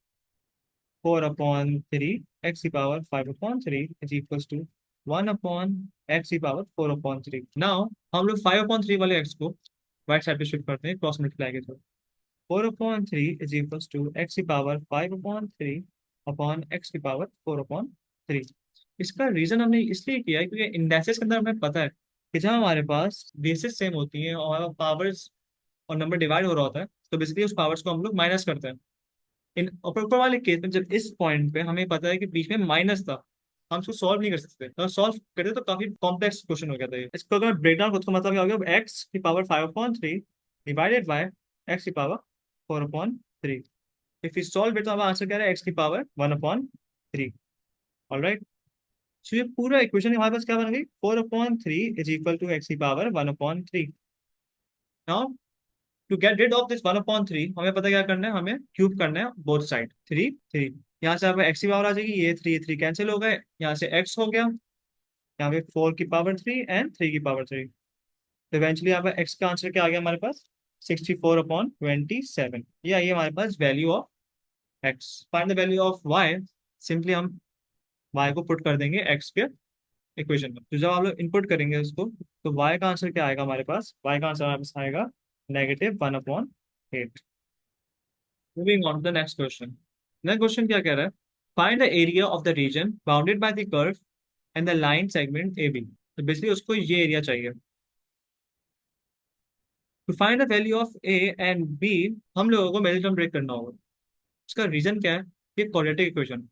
4/3 x⁵ 5/3 is equal to 1/x⁵ 4/3। Now हम लोग 5/3 वाले x को राइट साइड पे शिफ्ट करते हैं क्रॉस मल्टीप्लाई के through. 4/3 is equal to x⁵5/3 इसका रीजन हमने इसलिए किया है क्योंकि इंडेक्सेस के अंदर हमें पता है कि जब हमारे पास बेसिस सेम होती हैं और पावर्स और नंबर डिवाइड हो रहा होता है, तो बेसिकली उस पावर्स को हम लोग माइनस करते हैं। इन ऊपर वाले केस में जब इस पॉइंट पे हमें पता है कि बीच में माइनस था, हम उसको सॉल्व नहीं कर सकते। तो सॉल्व करते तो काफी कॉम्प्लेक्स क्वेश्चन हो गया था ये। इसको अगर ब्रेक डाउन तो मतलब क्या हो गया, x⁵5/3 divided by x⁵4/3। If you solve it तो हमारा आंसर क्या है, x⁵1/3। ऑलराइट, सो ये पूरा इक्वेशन हमारे पास क्या बन गई, 4/3 is equal to x⁵1/3। Now to get rid of this 1/3 हमें पता क्या करना है, हमें क्यूब करना है बोथ साइड। 3 3 यहाँ से आप एक्स की पावर आ जाएगी, ये 3 3 कैंसिल हो गए, यहाँ से एक्स हो गया, यहाँ पे 4 की पावर 3 एंड 3 की पावर 3। तो इवेंचुअली यहाँ पे एक्स का आंसर क्या आ गया हमारे पास, 64/27। ये आई है हमारे पास value of x. Find the value of y, simply हम वाई को पुट कर देंगे एक्स के इक्वेशन में। तो जब आप लोग इनपुट करेंगे उसको, तो वाई का आंसर क्या आएगा हमारे पास, वाई का आंसर हमारे पास आएगा -1/8। Moving on to the next question. Next question क्या कह रहा है, find the area of the region bounded by the curve and the line segment A B. तो बेसिकली उसको ये एरिया चाहिए। To find the value of A and B हम लोगों को मिडिल टर्म ब्रेक करना होगा। इसका रीजन क्या है, ये क्वाड्रेटिक इक्वेशन,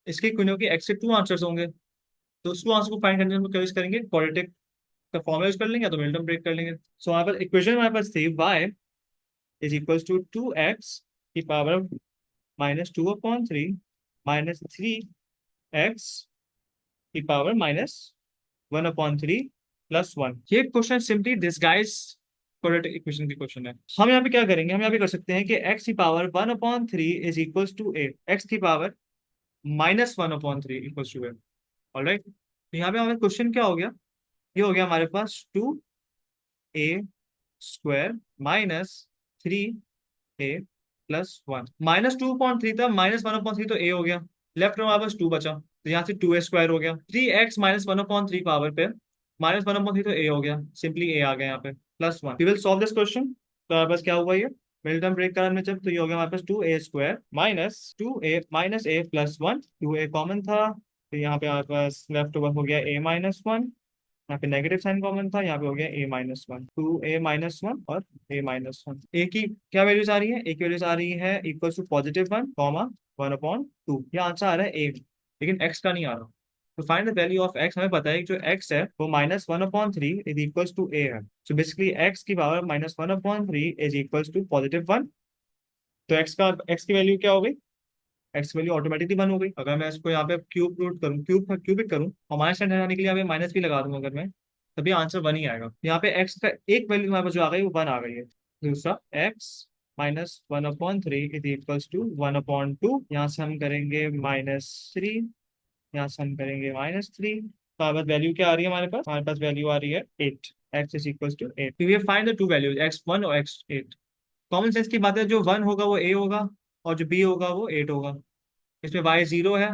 इसके क्योंकि एक्स के 2 आंसर्स होंगे, तो उसको आंसर को फाइंड करने में क्या यूज करेंगे, क्वाड्रेटिक का फॉर्मूला यूज कर लेंगे या तो मिडिल टर्म ब्रेक कर लेंगे। सो हमारे पास इक्वेशन हमारे पास थी y is equal to 2x⁻² -3x⁻1/3 plus 1। ये question simply disguise quadratic equation की क्वेश्चन है। हम यहाँ पे क्या करेंगे, हम यहाँ पे कर सकते हैं कि x⁻1/3 is equal to a, x⁻−1/3 equal to a। Alright, यहाँ पे हमारे क्वेश्चन क्या हो गया, ये हो गया हमारे पास 2a² -3a प्लस 1। -2/3 था, -1/3 तो a हो गया, लेफ्ट में हमारे पास 2 बचा, तो यहाँ से 2a² हो गया। 3x -1/3 पावर पे -1/3 तो a हो गया, सिंपली a आ गया यहाँ पे plus 1। We will solve this question. तो हमारे पास क्या हुआ, ये मिडिल टर्म ब्रेक करने में जब, तो ये हो गया हमारे पास 2a² -2a plus 1। 2a common था, तो यहाँ पे हमारे पास लेफ्ट ओवर हो गया a-1। यहाँ पे नेगेटिव साइन कॉमन था, यहाँ पे हो गया a-1। 2a-1 और a-1। ए की क्या वैल्यूज आ रही है, ए की वैल्यूज आ रही है इक्वल टू +1, 1/2। ये आंसर आ रहा है ए, लेकिन एक्स का नहीं आ रहा। तो find the value of x, हमें पता है कि जो एक्स है वो -1/3 इज इक्वल टू ए है। सो बेसिकली एक्स की पावर -1/3 इज इक्वल टू +1। तो एक्स की वैल्यू क्या हो गई, एक्स वैल्यू ऑटोमेटिकली 1 हो गई। अगर मैं इसको यहाँ पे क्यूब रूट करूँ, क्यूबिक करूँ और माइनस साइन हटाने के लिए यहाँ पे माइनस भी लगा दूंगा अगर मैं, तभी आंसर 1 ही आएगा। यहाँ पे एक्स का एक वैल्यू हमारे पास जो आ गई वो 1 आ गई है। दूसरा x-1/3 इज इक्वल्स टू 1/2। यहाँ से हम करेंगे -3, यहाँ से हम करेंगे -3। तो हमारे पास वैल्यू क्या आ रही है, हमारे पास वैल्यू आ रही है 8। x is equals to 8। तो we find the two values x1 और x8। कॉमन सेंस की बात है, जो 1 होगा वो a होगा और जो b होगा वो 8 होगा। इसमें y 0 है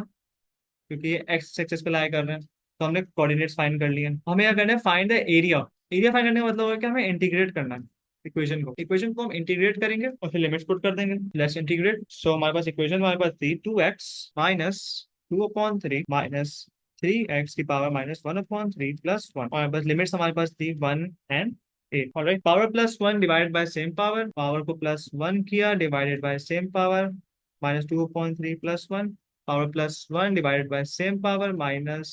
क्योंकि ये x एक्सेस पे लाई कर रहे हैं, तो हमने कोऑर्डिनेट्स फाइंड कर लिए हैं। हमें क्या करना है, find the area. Area find करने का मतलब है कि हमें इंटीग्रेट करना है इक्वेशन को हम इंटीग्रेट करेंगे और फिर लिमिट्स पुट कर देंगे। Let's integrate. सो हमारे पास इक्वेशन हमारे पास थी 2x-2/3 -3x⁻1/3 प्लस 1। और हमारे पास लिमिट्स हमारे पास थी 1 and 8। Alright, power plus 1 divided by same power, power को प्लस 1 किया divided by same power, minus 2/3 plus 1, power plus 1 divided by same power minus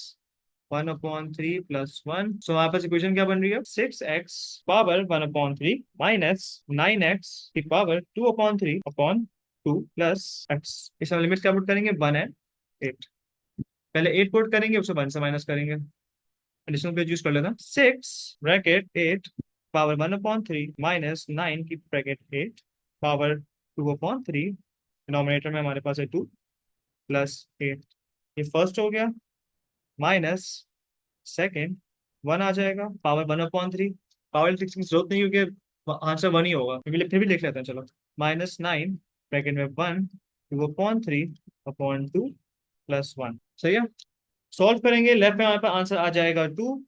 1/3 plus 1। सो हमारे पास इक्वेशन क्या बन रही है? 6x पावर 1/3 माइनस 9x की पावर 2/3 अपॉन 2 प्लस x। इसमें लिमिट क्या पुट करेंगे? 1 है 8। पहले 8 पुट करेंगे, उससे 1 से माइनस करेंगे। एडिशनल पेज यूज कर लेना। 6 ब्रैकेट 8 पावर 1/3 माइनस 9 की ब्रैकेट 8 पावर 2/3, डिनोमिनेटर में हमारे पास है 2 प्लस 8। ये फर्स्ट हो गया, माइनस सेकेंड 1 आ जाएगा, पावर 1/3। पावर फिक्सिंग की जरूरत नहीं क्योंकि आंसर 1 ही होगा, फिर भी लिख लेते हैं चलो। माइनस 9 ब्रैकेट में 1 2/3 अपॉन 2 प्लस 1। सही है। सॉल्व करेंगे, लेफ्ट में हमारे पास आंसर आ जाएगा 2,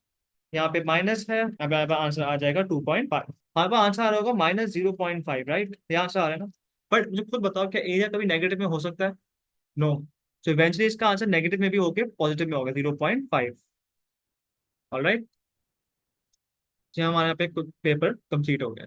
यहाँ पे माइनस है, अब हमारे पास आंसर आ जाएगा 2.5। हमारे पास आंसर आ रहा होगा -0.5, राइट? ये आंसर आ रहा है ना। बट मुझे खुद बताओ, क्या एरिया कभी नेगेटिव में हो सकता है? नो। सो इवेंचुअली इसका आंसर नेगेटिव में भी होके पॉजिटिव में होगा, 0.5। ऑलराइट, हमारे यहाँ पे पेपर कंप्लीट हो गया।